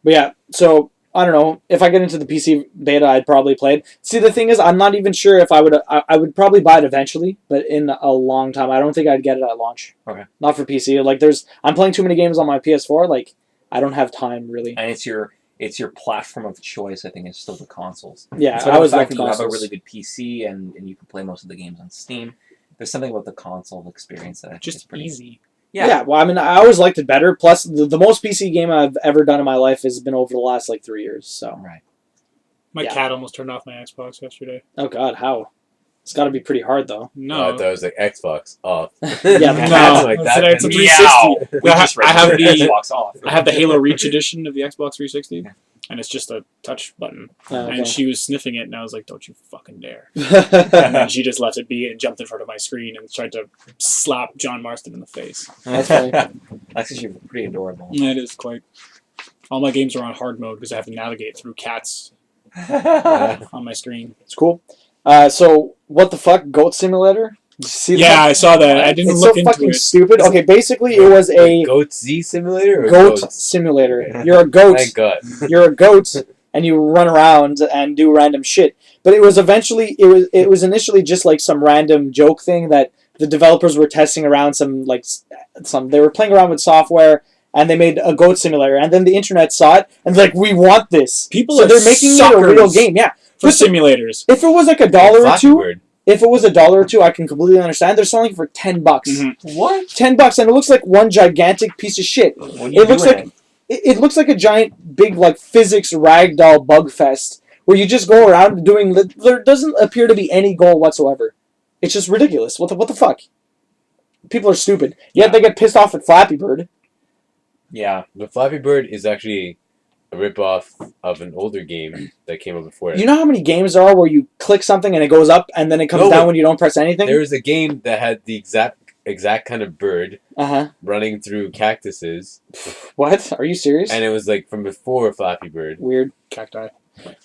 But yeah, so I don't know. If I get into the PC beta, I'd probably play it. See, the thing is, I'm not even sure if I would. I would probably buy it eventually, but in a long time. I don't think I'd get it at launch. Okay. Not for PC. Like, I'm playing too many games on my PS4. Like, I don't have time really. And it's your platform of choice. I think it's still the consoles. Yeah, So I the always fact like that you have a consoles. really good PC and you can play most of the games on Steam. There's something about the console experience that I think is Just pretty easy. Yeah. Well, I mean, I always liked it better. Plus, the most PC game I've ever done in my life has been over the last 3 years. So, Right. My Yeah. cat almost turned off my Xbox yesterday. oh god, how? It's got to be pretty hard though. No. I thought it was like Xbox off. Yeah, Cats no. like It's that. a- it's a man. 360. We I ha- just I have registered the- Xbox off. I have the Halo Reach edition of the Xbox 360, Yeah. and it's just a touch button. Oh, okay. And she was sniffing it, and I was like, "Don't you fucking dare!" And then she just left it be and jumped in front of my screen and tried to slap John Marston in the face. That's funny. That's actually pretty adorable. It is quite. All my games are on hard mode because I have to navigate through cats on my screen. It's cool. So what the fuck, Goat Simulator? Did you see Yeah, that? I saw that. I didn't It's look so into fucking it. stupid. Okay, basically it was a Goat Z Simulator or goat Goats? simulator. Okay. You're a goat. Thank God. You're a goat, and you run around and do random shit. But it was initially just like some random joke thing that the developers were testing around they were playing around with software and they made a goat simulator, and then the internet saw it and they're like, we want this. People so are they're making it a real suckers game. Yeah, for Listen, simulators. if it was like $1 or Flappy two, Bird. if it was $1 or two, I can completely understand. They're selling it for $10. Mhm. What? $10, and it looks like one gigantic piece of shit. What are you It looks doing like it looks like a giant, big, like physics ragdoll bug fest where you just go around doing. There doesn't appear to be any goal whatsoever. It's just ridiculous. What the fuck? People are stupid. Yet Yeah. they get pissed off at Flappy Bird. Yeah. But Flappy Bird is actually a rip-off of an older game that came out before it. You know how many games there are where you click something and it goes up and then it comes No, down but when you don't press anything? There was a game that had the exact kind of bird Uh-huh. running through cactuses, What? Are you serious? and it was like from before Flappy Bird. Weird. Cacti.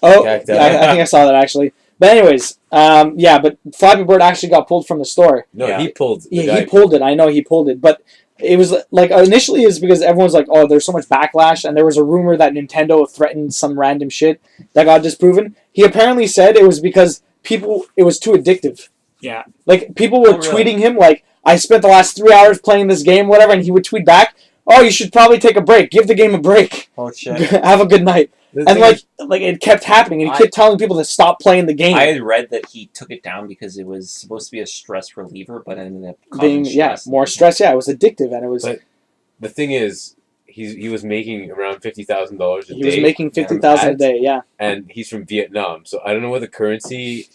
Oh, Cacti. yeah, I think I saw that actually. But anyways, yeah, but Flappy Bird actually got pulled from the store. No, Yeah. he pulled. The Yeah, guy he pulled it. I know he pulled it, but it was like initially is because everyone's like, "Oh, there's so much backlash," and there was a rumor that Nintendo threatened some random shit that got disproven. He apparently said it was because it was too addictive. Yeah. Like people were Oh, really? tweeting him like, "I spent the last 3 hours playing this game, whatever," and he would tweet back, "Oh, you should probably take a break. Give the game a break. Oh shit. Have a good night." The And thing like it kept happening, and he kept telling people to stop playing the game. I had read that he took it down because it was supposed to be a stress reliever, but it ended up being causing stress. more stress. Yeah, it was addictive, and it was But the thing is, he was making around $50,000 a he day, was making 50,000 a ads. day. Yeah. and he's from Vietnam, so I don't know what the currency.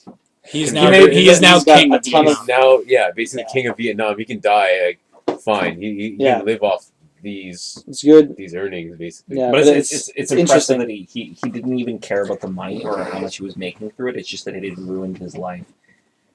He's He now made- he is now he's got king a of ton of- He's Vietnam. now, basically Yeah. king of Vietnam. He can die fine. He Yeah. can live off these It's good. earnings basically. Yeah, But but it's impressive interesting. that he didn't even care about the money or how much he was making through it. It's just that it had ruined his life.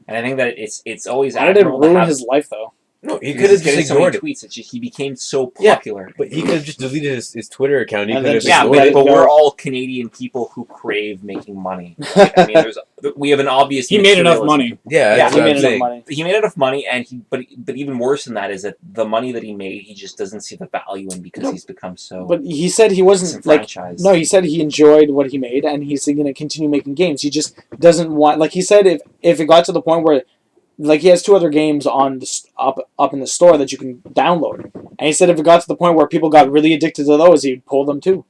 And I think that it's always How did it admirable to ruin have- his life though? No, he he could was have just getting so many ignored it. tweets. It's just he became so Yeah. popular. But he could have just deleted his Twitter account. He And could then have just Yeah, let ignored it but go. we're all Canadian people who crave making money. I mean, we have an obvious. He made enough materialism. money. Yeah, Yeah, that's He what made I'm enough saying. money. He made enough money, and but even worse than that is that the money that he made, he just doesn't see the value in because No. he's become so But he said he wasn't like. disenfranchised. No, he said he enjoyed what he made, and he's going to continue making games. He just doesn't want. Like he said, if it got to the point where, like he has 2 other games on up in the store that you can download, and he said if it got to the point where people got really addicted to those, he'd pull them too.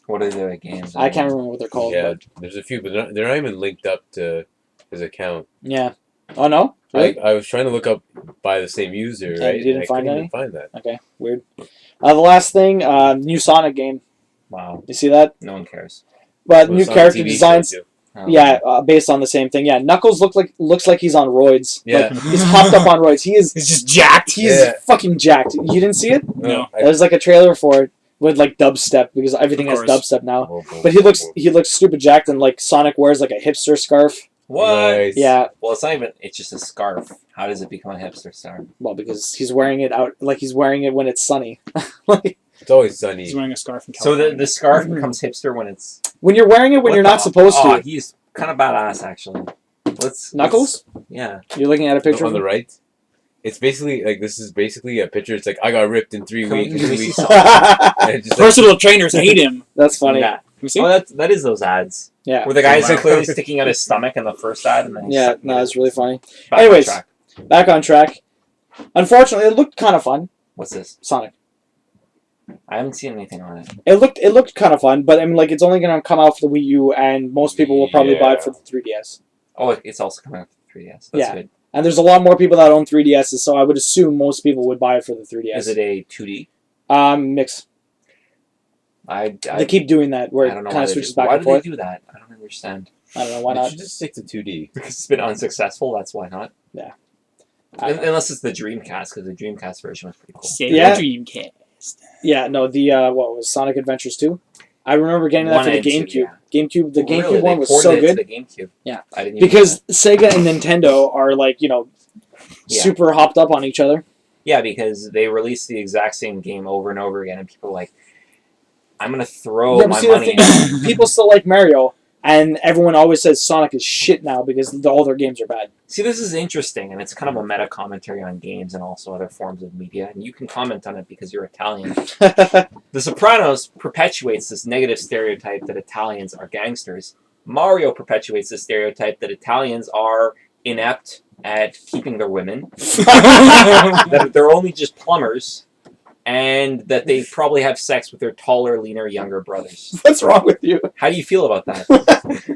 What are the games? I can't remember what they're called. Yeah, But there's a few, but they're not even linked up to his account. yeah. Oh no. Really? I was trying to look up by the same user, And right? you didn't I find couldn't any? even find that. Okay. Weird. The last thing, new Sonic game. Wow, You see that? no one cares. But Well, new it's on character TV show, designs. too. Yeah, based on the same thing. Yeah, Knuckles looks like he's on roids. Yeah. Like, he's popped up on roids. He is He's just jacked. he's Yeah. fucking jacked. You didn't see it? No. There's like a trailer for it with like dubstep because everything Of has course. dubstep now. But he looks stupid jacked and like Sonic wears like a hipster scarf. What? Nice. Yeah, Well, it's not even. It's just a scarf. How does it become a hipster scarf? well because he's wearing it out like he's wearing it when it's sunny. Like It's always sunny. He's wearing a scarf in So California. the scarf becomes hipster when it's when you're wearing it when What you're the- not supposed Oh, to. he's kind of badass actually. Knuckles? Yeah. You're looking at a picture on of the him? right. It's basically like this is basically a picture. It's like I got ripped in 3 Can we- weeks. can we see 2 weeks. something? And it's just like, Personal trainers hate him. That's funny. Yeah. You see? Oh, that is those ads Yeah. where the guy's Wow. clearly sticking out his stomach in the first ad, and then he's Yeah, sucking no, it. it's really funny. Back on Anyways. track. Back on track. Unfortunately, it looked kind of fun. What's this? Sonic. I haven't seen anything on it. It looked kind of fun, but I mean, like it's only gonna come out for the Wii U, and most people will probably buy it for the 3DS. Oh, it's also coming out for 3DS. That's Yeah. good. And there's a lot more people that own 3DSs, so I would assume most people would buy it for the 3DS. Is it a 2D? Mix? I They keep doing that where I it don't know kind why of they switches do. back Why and do they forth. do that? I don't understand. I don't know why They not. should just stick to 2D. Because it's been unsuccessful. That's why not. I- Unless it's the Dreamcast, because the Dreamcast version was pretty cool. Sega Yeah. Dreamcast. Yeah, no, the what was Sonic Adventures 2? I remember getting that One for the and two, GameCube. yeah. GameCube, the GameCube Really? one They was ported so it to good the GameCube. Yeah. I didn't even because Sega and Nintendo are like Yeah. super hopped up on each other. Yeah, because they released the exact same game over and over again, and people are like, I'm gonna throw Yeah, but my see, the money. thing is, people still like Mario, and everyone always says Sonic is shit now because all their games are bad. See, this is interesting, and it's kind of a meta commentary on games and also other forms of media, and you can comment on it because you're Italian. The Sopranos perpetuates this negative stereotype that Italians are gangsters. Mario perpetuates this stereotype that Italians are inept at keeping their women, that they're only just plumbers, and that they probably have sex with their taller, leaner, younger brothers. What's wrong with you? How do you feel about that?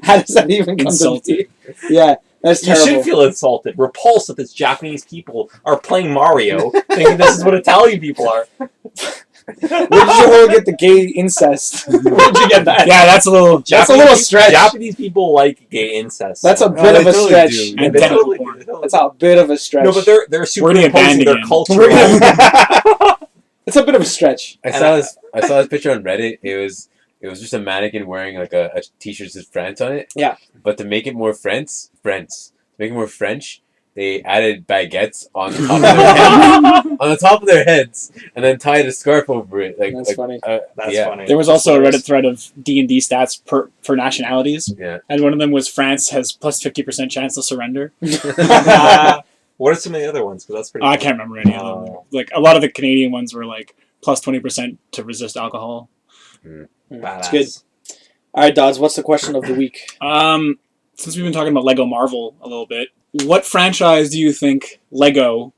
How does that even come Insulted. to be? Yeah, that's You terrible. should feel insulted, repulsed that these Japanese people are playing Mario, thinking this is what Italian people are. Where did you all get the gay incest? Where did you get that? Yeah, that's a little. That's a little stretch. Japanese people like gay incest. That's a Oh, bit they of a totally stretch. do. Yeah, And they tentacle totally porn. do. That's a bit of a stretch. No, but they're Where do you superimposing abandon their again? culture. We're gonna- It's a bit of a stretch. I saw this picture on Reddit. It was just a mannequin wearing like a t-shirt that says France on it. Yeah. But to make it more French, they added baguettes on the top of their head, on the top of their heads, and then tied a scarf over it. That's funny. That's yeah. funny. There was also a Reddit thread of D&D stats for nationalities, Yeah. and one of them was France has plus 50% chance to surrender. What are some of the other ones? Because that's pretty. I cool. can't remember any of them. Like a lot of the Canadian ones were like plus 20% to resist alcohol. Badass. It's good. All right, Dodds. What's the question of the week? Since we've been talking about Lego Marvel a little bit, what franchise do you think Lego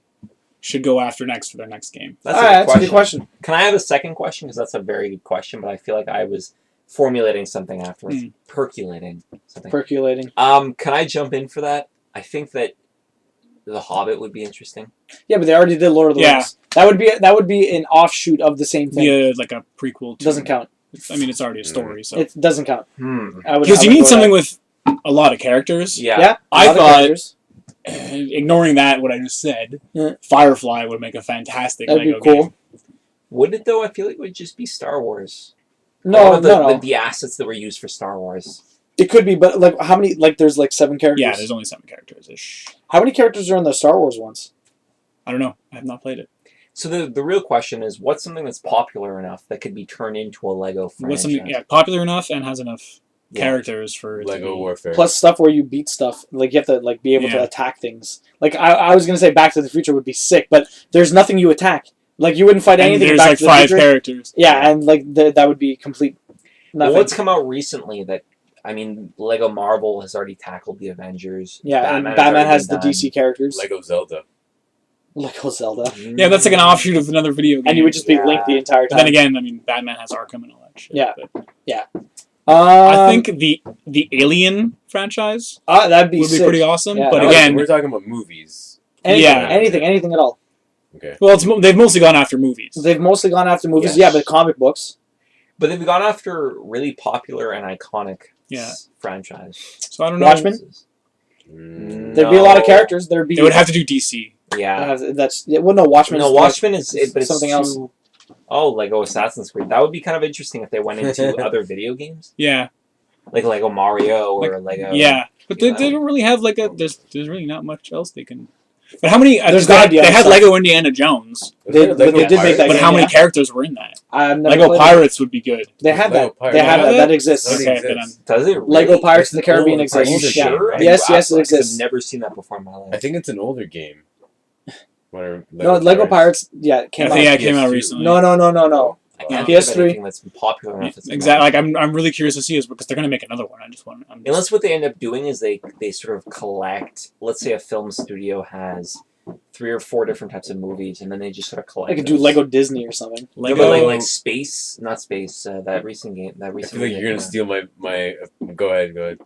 should go after next for their next game? That's, That's a good question. Can I have a second question? Because that's a very good question, but I feel like I was formulating something afterwards, percolating something. Percolating. Can I jump in for that? I think that The Hobbit would be interesting. Yeah, but they already did Lord of the Rings. That would be an offshoot of the same thing. Yeah, like a prequel. Doesn't count. I mean, it's already a story, so It doesn't count. because you need something with a lot of characters. Yeah. Yeah, I a lot of thought- characters. Ignoring that, what I just said, Yeah. Firefly would make a fantastic That'd Lego be cool. game. Would it though? I feel like it would just be Star Wars. All No, of no. the assets that were used for Star Wars. It could be, but like how many? Like there's like 7 characters. Yeah, there's only 7 characters ish. How many characters are in the Star Wars ones? I don't know. I have not played it. So the real question is, what's something that's popular enough that could be turned into a Lego franchise? What's something popular enough and has enough Yeah. characters for it to Lego be- Warfare. Plus stuff where you beat stuff. Like you have to like be able to Yeah. attack things. Like I was gonna say Back to the Future would be sick, but there's nothing you attack. Like you wouldn't fight And anything. in there's Back like to the 5 Future. characters. Yeah, and like that would be complete. Well, Nothing. what's come out recently that, I mean, Lego Marvel has already tackled the Avengers. Yeah, and Batman has the DC characters. Lego Zelda. Lego Zelda. Yeah, that's like an offshoot of another video game. And you would just be Yeah. Link the entire But time. then again, I mean, Batman has Arkham and all that shit. Yeah. But I I think the Alien franchise that'd be would be sick. pretty awesome. Yeah. But No, again, we're talking about movies. Anything, Yeah. anything at all. Okay. well, they've mostly gone after movies. They've mostly gone after movies. Yes. Yeah, but comic books. But they've gone after really popular and iconic Yeah. franchise. So I don't know. Watchmen? Mm. There'd be a lot of No. characters. There'd be. They would have to do DC. Yeah. Well, no, Watchmen. No, is Watchmen is it, but it's something else. too- Oh, Lego Assassin's Creed. That would be kind of interesting if they went into other video games, Yeah, like Lego Mario or Lego. yeah. But they, Yeah. they don't really have like a. There's really not much else they can. But how many? There's they gotta had, be they other had stuff. Lego Indiana Jones. They did make that But game, how many yeah. characters were in that? I've never Lego played it. Pirates would be good. They had Lego that. Pirates. They have Have that. it? That exists. Already Okay, exists. Does it? Lego really? Pirates of the Caribbean It's exists. an older Yeah. game, right? Yes, yes, it exists. I've never seen that before in my life. I think it's an older game. Where No, Lego Pirates. Yeah, it came I think out. it came out PS2. recently. No. I can't PS3. think of anything that's popular enough. That's Exactly. Like I'm really curious to see is because they're gonna make another one. I just want. Unless what they end up doing is they sort of collect. Let's say a film studio has 3 or 4 different types of movies, and then they just sort of collect. I could do those. Lego Disney or something. Yeah, Lego. but like space, not space. That recent game. That I recent. feel like game you're gonna came out. steal my. Go ahead.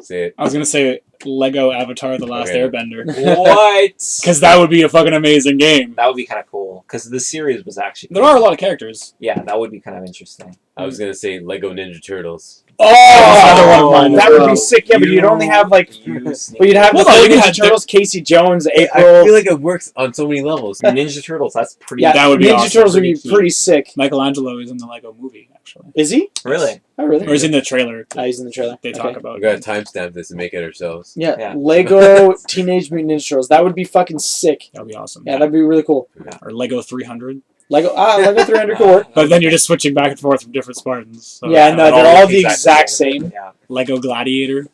Say it. I was gonna say Lego Avatar: The Last Okay. Airbender What? because that would be a fucking amazing game. That would be kind of cool because the series was actually. There are a lot of characters. Yeah, that would be kind of interesting. I was gonna say Lego Ninja Turtles. Another one of mine. That would bro. be sick. Yeah, but you'd only have like. But you'd have Well, the no, you third can Ninja have Turtles, Casey Jones, I April. feel like it works on so many levels. Ninja Turtles. That's pretty. Yeah, That would be Ninja awesome. Turtles would be Pretty pretty sick. Michelangelo is in the Lego movie actually, Is he? Really. Oh, really? or is in the trailer. Ah, he's in the trailer. They Okay. talk about. We gotta timestamp this and make it ourselves. Yeah. Yeah. Lego Teenage Mutant Ninja Turtles. That would be fucking sick. That'd be awesome. Yeah, that'd be really cool. Or Lego 300. Lego 300 could work. But then you're just switching back and forth from different Spartans. So Yeah, it's no, all they're all look the exact same. same. Yeah. Lego Gladiator.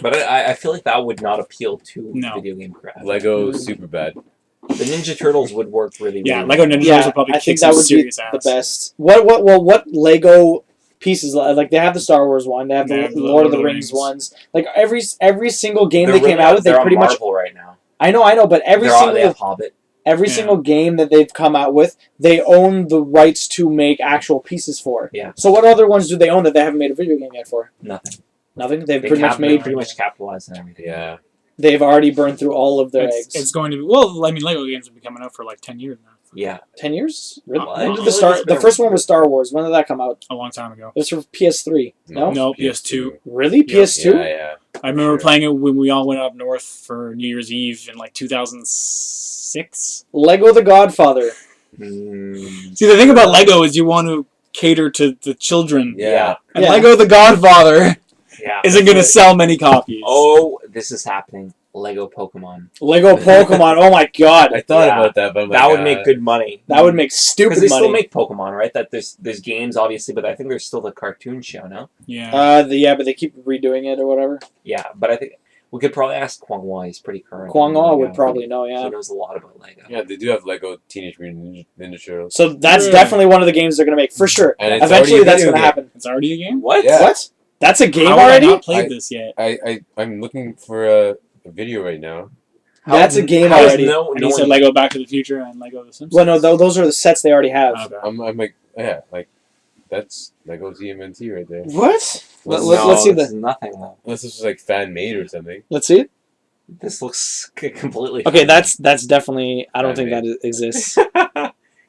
But I feel like that would not appeal to No. video game crowd. Lego Superbad. The Ninja Turtles would work really Yeah, well. Lego Ninja Turtles Yeah, would probably I kick think some that would be serious the ass. best. What Lego pieces like they have the Star Wars one, they have the Lord of the Rings ones. Like every single game They're they came really- out with, they they're on pretty much. Marvel right now. I know, but every They single have Hobbit. Every Yeah. single game that they've come out with, they own the rights to make actual pieces for. Yeah. So what other ones do they own that they haven't made a video game yet for? Nothing. Nothing. They've They pretty much made. pretty much capitalized on everything. Yeah. They've already burned through all of their eggs. It's going to be well. I mean, Lego games have been coming out for like 10 years now. Yeah. 10 years? Really? What? When did Well, the start? it's The been first one a- was Star Wars. When did that come out? A long time ago. It was for PS3. No. No, PS2. Really? Yep. PS2? Yeah. I remember Sure. playing it when we all went up north for New Year's Eve in like 2006. Lego The Godfather. Mm, See, the thing about Lego is you want to cater to the children. Yeah. And Yeah. Lego The Godfather yeah. isn't going to sell many copies. Oh, this is happening. Lego Pokemon. Lego Pokemon. Oh my god. I thought Yeah. about that, but I'm like, That would make good money. That would make stupid Because they money. still make Pokemon, right? That there's games, obviously, but I think there's still the cartoon show, no? Yeah. Yeah, but they keep redoing it or whatever. Yeah, but I think we could probably ask Kwang Hua. He's pretty current. Kwang on Hua Lego. would probably know, He yeah. knows a lot about Lego. Yeah, they do have Lego Teenage Mutant Ninja Turtles. So that's Yeah. definitely one of the games they're going to make, for sure. And it's Eventually already a that's video going to game. happen. It's already a game? What? Yeah. What? That's a game How have I already? not played I- this yet? I'm looking for a video right now. That's a game How is already. No, And no you said one- Lego Back to the Future and Lego The Simpsons. Well, no, those are the sets they already have. Okay. I'm like, yeah, like that's Lego TMNT right there. What? Let's- Let's see this the. is nothing though. Unless this was like fan made or something. Let's see it. This looks completely. Okay, that's definitely. I don't think Fan that exists.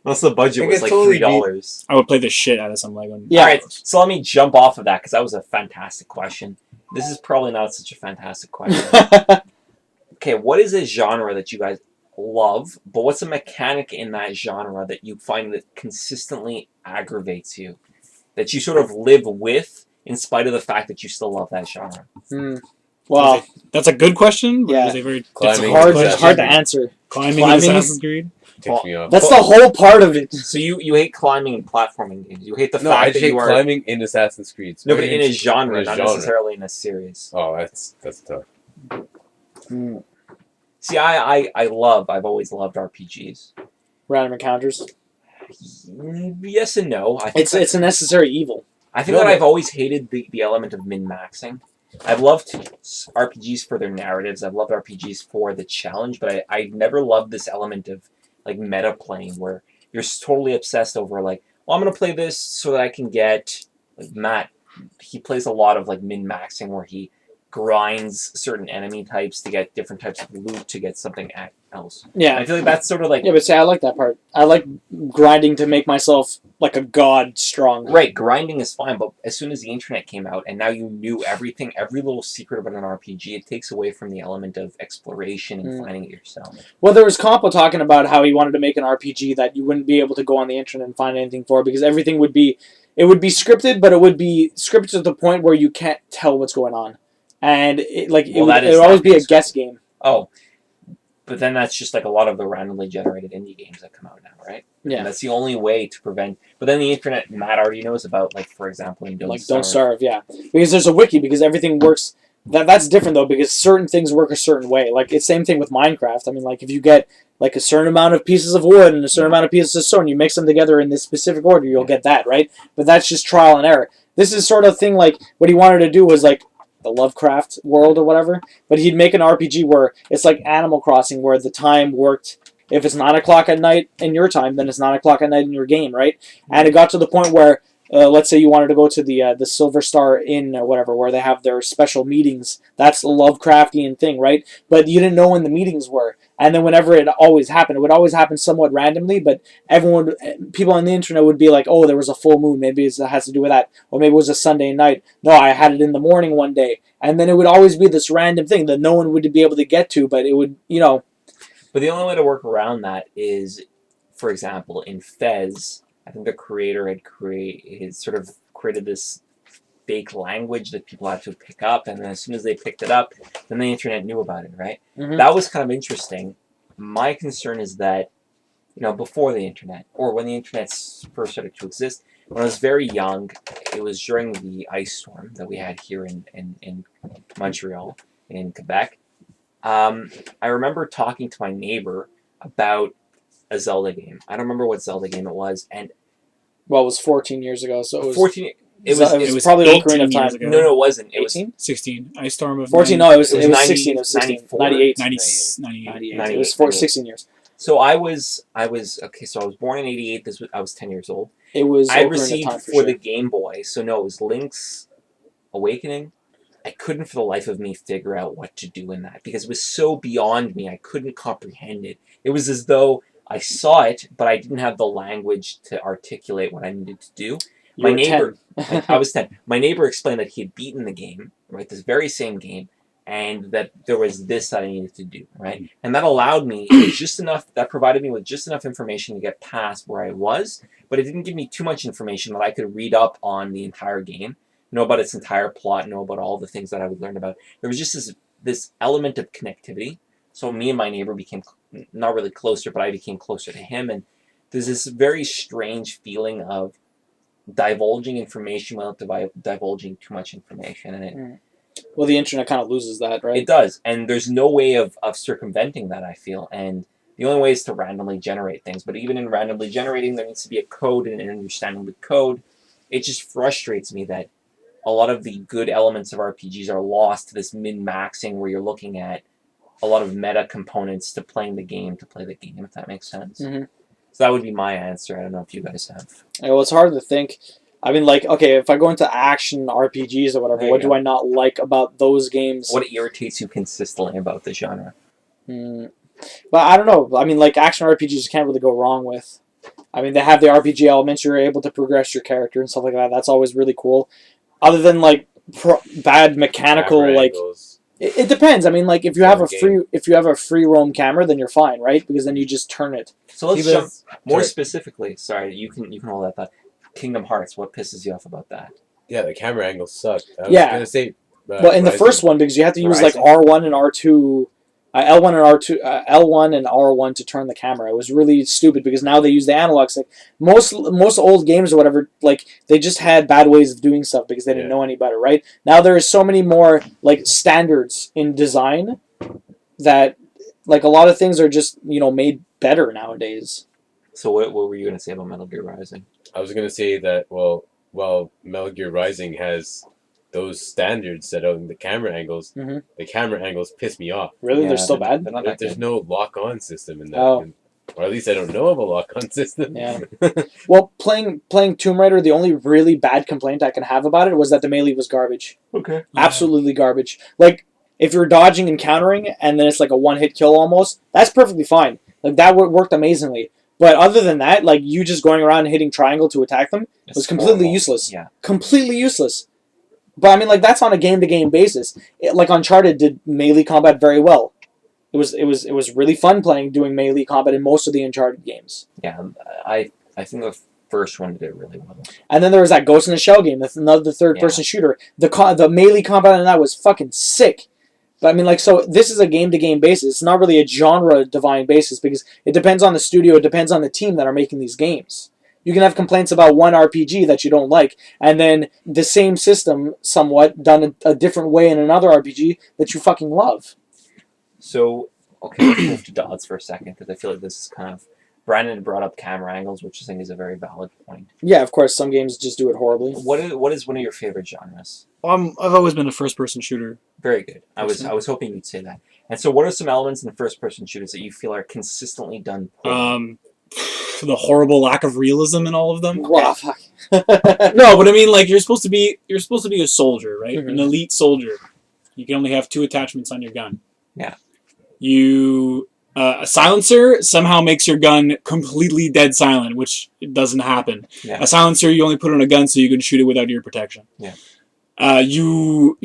Unless the budget It was could like totally $3. I would play the shit out of some Lego. Yeah. All right, so let me jump off of that because that was a fantastic question. This is probably not such a fantastic question. Okay, what is a genre that you guys love, but what's a mechanic in that genre that you find that consistently aggravates you? That you sort of live with in spite of the fact that you still love that genre? Well, That's a good question. But Yeah. it was a very Climbing. it's difficult hard. question. It's hard to answer. Climbing, Climbing in is- Assassin's Creed. Ticks me off. That's the whole part of it. So you hate climbing and platforming games. You hate the No, I fact just that hate you are climbing in Assassin's Creed. no, but in a genre, in a not genre. necessarily in a series. Oh, that's tough. See, I've always loved RPGs. Random encounters. Yes and no. I think It's a necessary evil. I think No, that but- I've always hated the element of min-maxing. I've loved RPGs for their narratives. I've loved RPGs for the challenge, but I never loved this element of like meta playing where you're totally obsessed over like, well, I'm gonna play this so that I can get like Matt. He plays a lot of like min-maxing where he grinds certain enemy types to get different types of loot to get something else. Yeah. I feel like that's sort of like Yeah, but see, I like that part. I like grinding to make myself like a god strong. right, grinding is fine, but as soon as the internet came out and now you knew everything, every little secret about an RPG, it takes away from the element of exploration and finding it yourself. Well, there was Compo talking about how he wanted to make an RPG that you wouldn't be able to go on the internet and find anything for because everything would be, it would be scripted, but it would be scripted to the point where you can't tell what's going on, and it That would is always not be a good. guess game. Oh, but then that's just like a lot of the randomly generated indie games that come out now, right? And Yeah, that's the only way to prevent. But then the internet, Matt already knows about, like, for example, in like Don't Starve. Yeah, because there's a wiki because everything works. That's different though because certain things work a certain way. Like it's same thing with Minecraft. I mean, like if you get like a certain amount of pieces of wood and a certain amount of pieces of stone, you mix them together in this specific order, you'll get that, right? But that's just trial and error. This is sort of thing like what he wanted to do was like the Lovecraft world or whatever, but he'd make an RPG where it's like Animal Crossing where the time worked. If it's 9 o'clock at night in your time, then it's 9 o'clock at night in your game, right? And it got to the point where let's say you wanted to go to the Silver Star Inn or whatever, where they have their special meetings. That's the Lovecraftian thing, right? But you didn't know when the meetings were. And then whenever it always happened, it would always happen somewhat randomly, but people on the internet would be like, oh, there was a full moon. Maybe it has to do with that. Or maybe it was a Sunday night. No, I had it in the morning one day. And then it would always be this random thing that no one would be able to get to, but it would, But the only way to work around that is, for example, in Fez, I think the creator had sort of created this fake language that people had to pick up, and then as soon as they picked it up, then the internet knew about it, right? Mhm. That was kind of interesting. My concern is that, before the internet, or when the internet first started to exist, when I was very young, it was during the ice storm that we had here in Montreal, in Quebec. I remember talking to my neighbor about a Zelda game. I don't remember what Zelda game it was, and well, it was 14 years ago, so it was 14. It was probably 18 Ocarina of Time. years ago. No, it wasn't. It was 18? 16. Ice Storm of 14, 90 no, it was 90 16, it was 16. 94. 98. 98. 98. 98. It was 16 years. So I was okay. So I was born in '88. I was 10 years old. It was I Ocarina of received Time for for the sure. Game Boy. So no, it was Link's Awakening. I couldn't for the life of me figure out what to do in that because it was so beyond me. I couldn't comprehend it. It was as though I saw it, but I didn't have the language to articulate what I needed to do. You My were neighbor, 10. I was 10. My neighbor explained that he had beaten the game, right? This very same game, and that there was this that I needed to do, right? And that allowed me just enough, that provided me with just enough information to get past where I was, but it didn't give me too much information that I could read up on the entire game, know about its entire plot, know about all the things that I would learn about. There was just this element of connectivity. So me and my neighbor became not really closer, but I became closer to him, and there's this very strange feeling of divulging information without divulging too much information, and Well, the internet kind of loses that, right? it does, and there's no way of circumventing that, I feel, and the only way is to randomly generate things, but even in randomly generating, there needs to be a code and an understanding the code. It just frustrates me that a lot of the good elements of RPGs are lost to this min-maxing where you're looking at a lot of meta components to playing the game to play the game, if that makes sense. Mhm. So that would be my answer. I don't know if you guys have. Well, it's hard to think. I mean, like, okay, if I go into action RPGs or whatever, There you what go. do I not like about those games? What irritates you consistently about the genre? But I don't know. I mean, like, action RPGs you can't really go wrong with. I mean, they have the RPG elements. You're able to progress your character and stuff like that. That's always really cool. Other than, like, bad mechanical, Camera like... angles. It depends. I mean, like, if you have Game. a free roam camera, then you're fine, right? Because then you just turn it. So let's See, but jump more sorry. specifically. Sorry, you can hold that thought. Kingdom Hearts. What pisses you off about that? Yeah, the camera angles suck. I was Yeah. gonna say. Well, in the Horizon. first one, because you have to use like Horizon. R1 and R2, L1 and R2, L1 and R1 to turn the camera. It was really stupid because now they use the analogs. Like most old games or whatever, like they just had bad ways of doing stuff because they didn't know any better, right? Now there is so many more like standards in design that like a lot of things are just made better nowadays. So what were you going to say about Metal Gear Rising? I was gonna say that while Metal Gear Rising has those standards set out in the camera angles, the camera angles piss me off. Really, they're still bad. They're not that There's good. no lock-on system in that, Oh. or at least I don't know of a lock-on system. Yeah. Well, playing Tomb Raider, the only really bad complaint I can have about it was that the melee was garbage. Okay. Absolutely garbage. Like, if you're dodging and countering, and then it's like a one-hit kill almost, that's perfectly fine. Like, that worked amazingly. But other than that, like, you just going around and hitting triangle to attack them was completely useless. Yeah. Completely useless. But, I mean, like, that's on a game-to-game basis. Like, Uncharted did melee combat very well. It was really fun doing melee combat in most of the Uncharted games. Yeah, I think the first one did it really well. And then there was that Ghost in the Shell game, that's another third-person shooter. The melee combat in that was fucking sick. But I mean, like, so this is a game-to-game basis. It's not really a genre-defined basis because it depends on the studio, it depends on the team that are making these games. You can have complaints about one RPG that you don't like, and then the same system, somewhat, done a different way in another RPG that you fucking love. So, okay, let's move to Dodds for a second because I feel like this is kind of... Brandon brought up camera angles, which I think is a very valid point. Yeah, of course, some games just do it horribly. What is one of your favorite genres? I've always been a first-person shooter. Very good. I was hoping you'd say that. And so, what are some elements in first-person shooters that you feel are consistently done poorly? The horrible lack of realism in all of them. Wow, fuck. No, but I mean, like, you're supposed to be a soldier, right? Mhm. An elite soldier. You can only have 2 attachments on your gun. Yeah. A silencer somehow makes your gun completely dead silent, which doesn't happen. Yeah. A silencer you only put on a gun so you can shoot it without ear protection. Yeah. You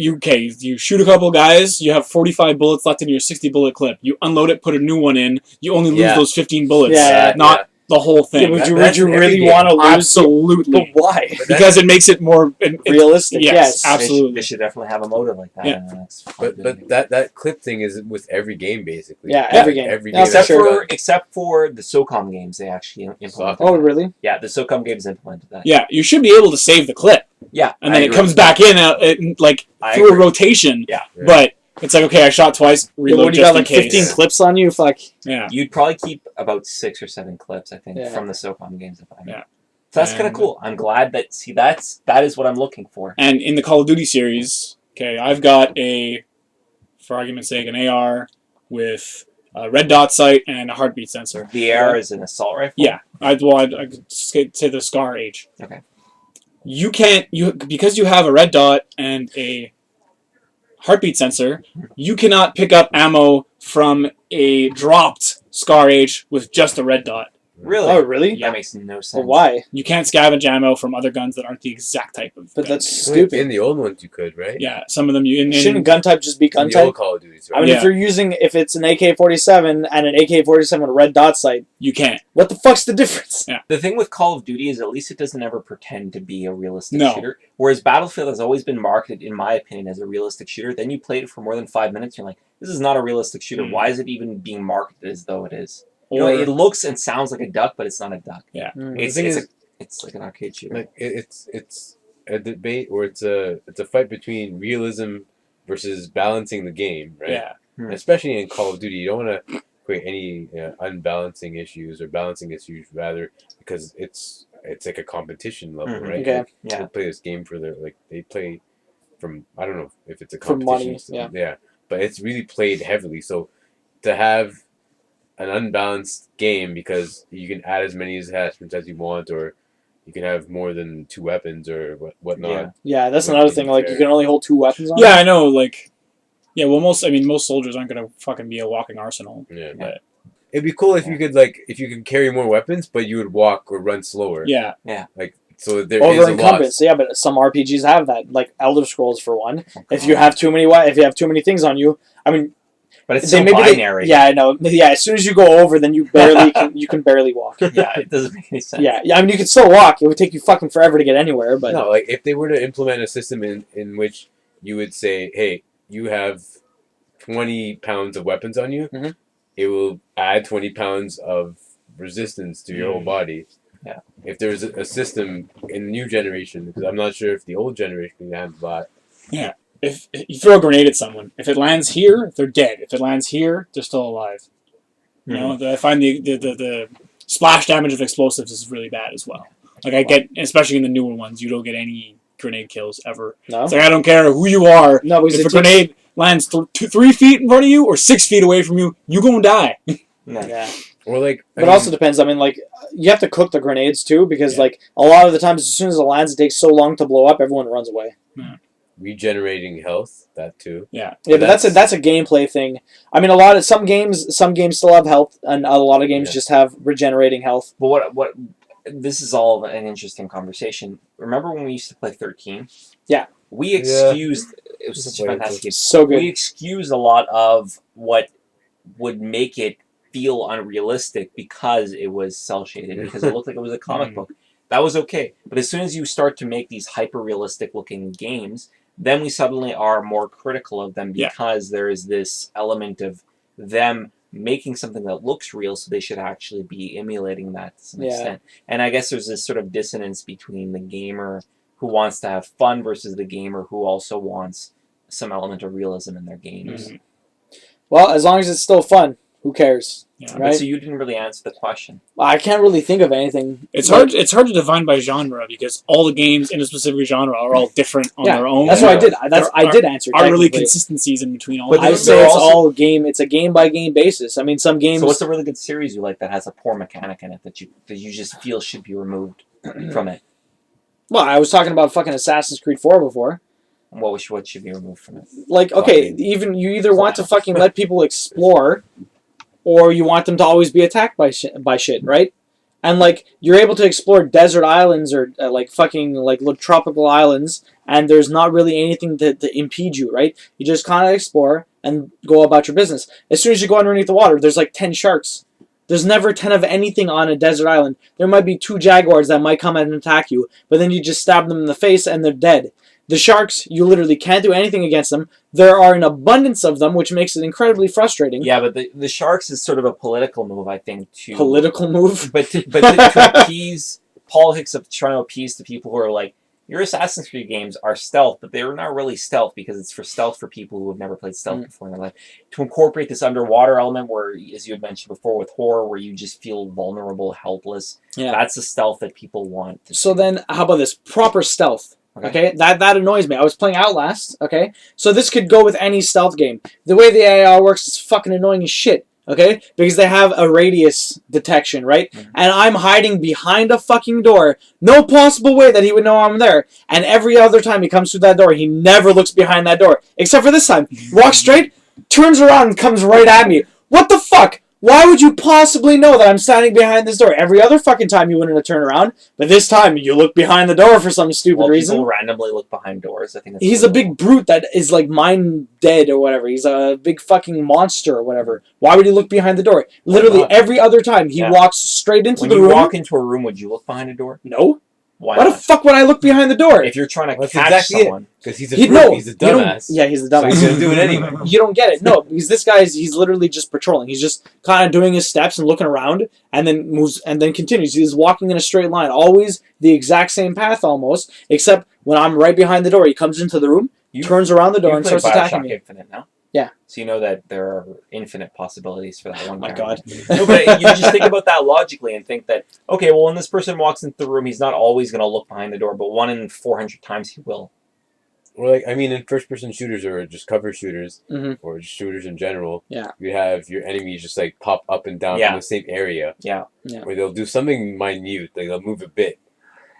shoot a couple guys, you have 45 bullets left in your 60 bullet clip. You unload it, put a new one in, you only lose those 15 bullets. Yeah, not the whole thing. Would you That's really every game. want to lose? Absolutely. But why? But Because it makes it more Realistic, yes. Absolutely. They should definitely have a motive like that. Yeah. But that clip thing is with every game basically. Yeah, every game. Every No, game. for sure. Except for the SOCOM games, they actually implemented. Oh, that. really? Yeah, the SOCOM games implemented that. Yeah, you should be able to save the clip. Yeah, And then I it agree. comes back in like I through a agree. rotation. Yeah. But it's like, okay, I shot twice, reload When you just got in like case. 15 clips on you, fuck. Yeah. You'd probably keep about 6 or 7 clips, I think, Yeah. from the SOCOM games. If I Yeah. So that's kind of cool. I'm glad that that is what I'm looking for. And in the Call of Duty series, okay, I've got for argument's sake, an AR with a red dot sight, and a heartbeat sensor. The AR is an assault rifle. Yeah, I'd say the Scar H. Okay. You can't because you have a red dot and a heartbeat sensor. You cannot pick up ammo from a dropped Scar H with just a red dot. Really? Oh, really? That makes no sense. Well, why? You can't scavenge ammo from other guns that aren't the exact type of. But gun. that's Wait, stupid. in the old ones, you could, right? Yeah, some of them you. Shouldn't gun type just be gun In the old type? Call of Duties, I right? mean, Yeah. if it's an AK-47 and an AK-47 with a red dot sight, You can't. what the fuck's the difference? Yeah. The thing with Call of Duty is at least it doesn't ever pretend to be a realistic No. shooter. Whereas Battlefield has always been marketed, in my opinion, as a realistic shooter. Then you played it for more than 5 minutes, and you're like, this is not a realistic shooter. Mm. Why is it even being marketed as though it is? You Or know, it looks and sounds like a duck, but it's not a duck. Mm. It's, thing it's, is- it's like an arcade shooter. Like it's a debate, or it's a fight between realism versus balancing the game, right? yeah. And especially in Call of Duty, you don't want to create any unbalancing issues or balancing issues, rather, because it's like a competition level, Mhm. right? Okay. Like, Yeah. they play this game for their they play from, I don't know if it's a For competition, money, yeah, but it's really played heavily. So to have an unbalanced game because you can add as many attachments as you want, or you can have more than 2 weapons or whatnot. Yeah. Yeah, that's What another can thing. you Like, carry? you can only hold 2 weapons on. Yeah, I know. Like, yeah. Well, most soldiers aren't gonna fucking be a walking arsenal. Yeah. But It'd be cool if you could carry more weapons, but you would walk or run slower. yeah, So there is Over a incumbents, loss. yeah, but some RPGs have that, like Elder Scrolls for one. If you have too many things on you, I mean, But it's so maybe binary. yeah, I know. Yeah, as soon as you go over, then you can barely walk. Yeah, it doesn't make any sense. Yeah, I mean, you can still walk. It would take you fucking forever to get anywhere, but No, like if they were to implement a system in which you would say, hey, you have 20 pounds of weapons on you, Mhm. it will add 20 pounds of resistance to your whole body. Yeah. If there's a system in the new generation, because I'm not sure if the old generation can handle that. if you throw a grenade at someone, if it lands here, they're dead. If it lands here, they're still alive. You know, I find the splash damage of explosives is really bad as well. Like I get, especially in the newer ones, you don't get any grenade kills ever. no. It's like I don't care who you are. No, because If a it takes- grenade lands 3 feet in front of you or 6 feet away from you, you gonna die. No. Yeah. Or like, But it also depends. I mean, like, you have to cook the grenades too, because Yeah. like a lot of the times, as soon as it lands, it takes so long to blow up, everyone runs away. regenerating health, that too. Yeah, but that's a gameplay thing. I mean, some games still have health, and a lot of games Yeah. just have regenerating health. But what this is all an interesting conversation. Remember when we used to play 13? Yeah. We excused it was such a fantastic game. So good. We excused a lot of what would make it feel unrealistic because it was cell shaded, because it looked like it was a comic book. That was okay. But as soon as you start to make these hyper realistic looking games, then we suddenly are more critical of them because there is this element of them making something that looks real, so they should actually be emulating that to some extent. And I guess there's this sort of dissonance between the gamer who wants to have fun versus the gamer who also wants some element of realism in their games. Mhm. Well, as long as it's still fun, who cares? Yeah. But Right? so you didn't really answer the question. I can't really think of anything. It's Like, hard. It's hard to define by genre because all the games in a specific genre are all different on Yeah, their own. That's what I did. There I did answer. Are really technically. consistencies in between all. But of I them. say They're it's also- all game. It's a game by game basis. I mean, some games. So what's a really good series you like that has a poor mechanic in it that you just feel should be removed from it? Well, I was talking about fucking Assassin's Creed 4 before. What should be removed from it? Like, okay, even you either want to fucking let people explore, or you want them to always be attacked by shit, right? And like, you're able to explore desert islands or like fucking like tropical islands, and there's not really anything to impede you, right? You just kind of explore and go about your business. As soon as you go underneath the water, there's like 10 sharks. There's never 10 of anything on a desert island. There might be 2 jaguars that might come and attack you, but then you just stab them in the face and they're dead. The sharks, you literally can't do anything against them. There are an abundance of them, which makes it incredibly frustrating. Yeah, but the Sharks is sort of a political move, I think, to Political move. but to appease politics of trying to appease the people who are like, your Assassin's Creed games are stealth, but they're not really stealth because it's for stealth for people who have never played stealth before in their life. To incorporate this underwater element where, as you had mentioned before with horror, where you just feel vulnerable, helpless. Yeah. That's the stealth that people want. To So see. then, how about this? Proper stealth. Okay, that annoys me. I was playing Outlast, okay? So this could go with any stealth game. The way the AI works is fucking annoying as shit, Okay? Because they have a radius detection, right? Mhm. And I'm hiding behind a fucking door. No possible way that he would know I'm there. And every other time he comes through that door, he never looks behind that door. Except for this time. Walks straight, turns around, and comes right at me. What the fuck? Why would you possibly know that I'm standing behind this door? Every other fucking time you wouldn't have turned around, but this time you look behind the door for some stupid Well, reason. people randomly look behind doors. I think that's He's a big brute that is like mind dead or whatever. He's a big fucking monster or whatever. Why would he look behind the door? Literally not? every other time he Yeah. walks straight into When the you room. walk into a room, would you look behind a door? No. Why Why the not? fuck would I look behind the door? If you're trying to That's catch exactly someone, Because he's a He'd fruit, know. he's a You don't- dumbass. Yeah, he's a So dumbass. he's gonna do it anyway. You don't get it. No, because this guy's he's literally just patrolling. He's just kind of doing his steps and looking around and then moves and then continues. He's walking in a straight line, always the exact same path almost, except when I'm right behind the door, he comes into the room, you turns around the door you and play starts attacking Bioshock me. Infinite now. Yeah. So you know that there are infinite possibilities for that one. Oh my character. god. No, but you just think about that logically and think that, okay, well, when this person walks into the room, he's not always going to look behind the door, but 1 in 400 times he will. Or like, I mean, in first-person shooters or just cover shooters, Mhm. or just shooters in general, Yeah. you have your enemies just like pop up and down Yeah. from the same area, Yeah. where they'll do something minute, like they'll move a bit.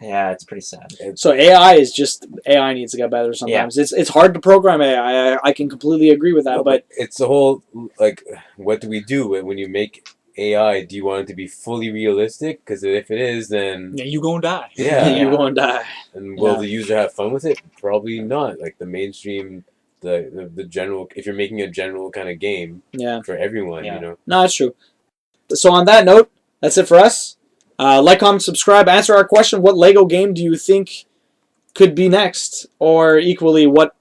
Yeah, it's pretty sad. So AI needs to get better sometimes. It's hard to program AI. I can completely agree with that, No, but it's the whole like, what do we do when you make AI? Do you want it to be fully realistic? Because if it is, then Yeah, you gonna die. yeah, you won't die. and will Yeah. the user have fun with it? Probably not. Like the mainstream, the general. If you're making a general kind of game Yeah. for everyone, Yeah. you know. No, that's true. So on that note, that's it for us. Like, comment, subscribe, answer our question. What LEGO game do you think could be next? Or equally, what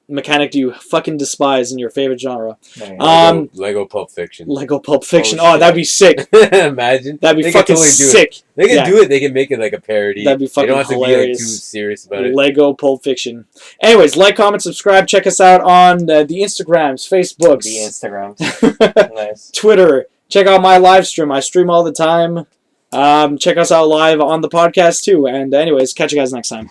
mechanic do you fucking despise in your favorite genre? There you go. Lego Pulp Fiction. Lego Pulp Fiction. Oh, Oh, shit. that'd be sick. Imagine. That'd be They fucking could totally do it. sick. They can Yeah. do it. They can make it like a parody. That'd be fucking They don't have to be like hilarious. too serious about it. Lego Pulp Fiction. Anyways, like, comment, subscribe. Check us out on the Instagrams, Facebooks, The Instagrams. Nice. Twitter. Check out my live stream. I stream all the time. Check us out live on the podcast too. And anyways, catch you guys next time.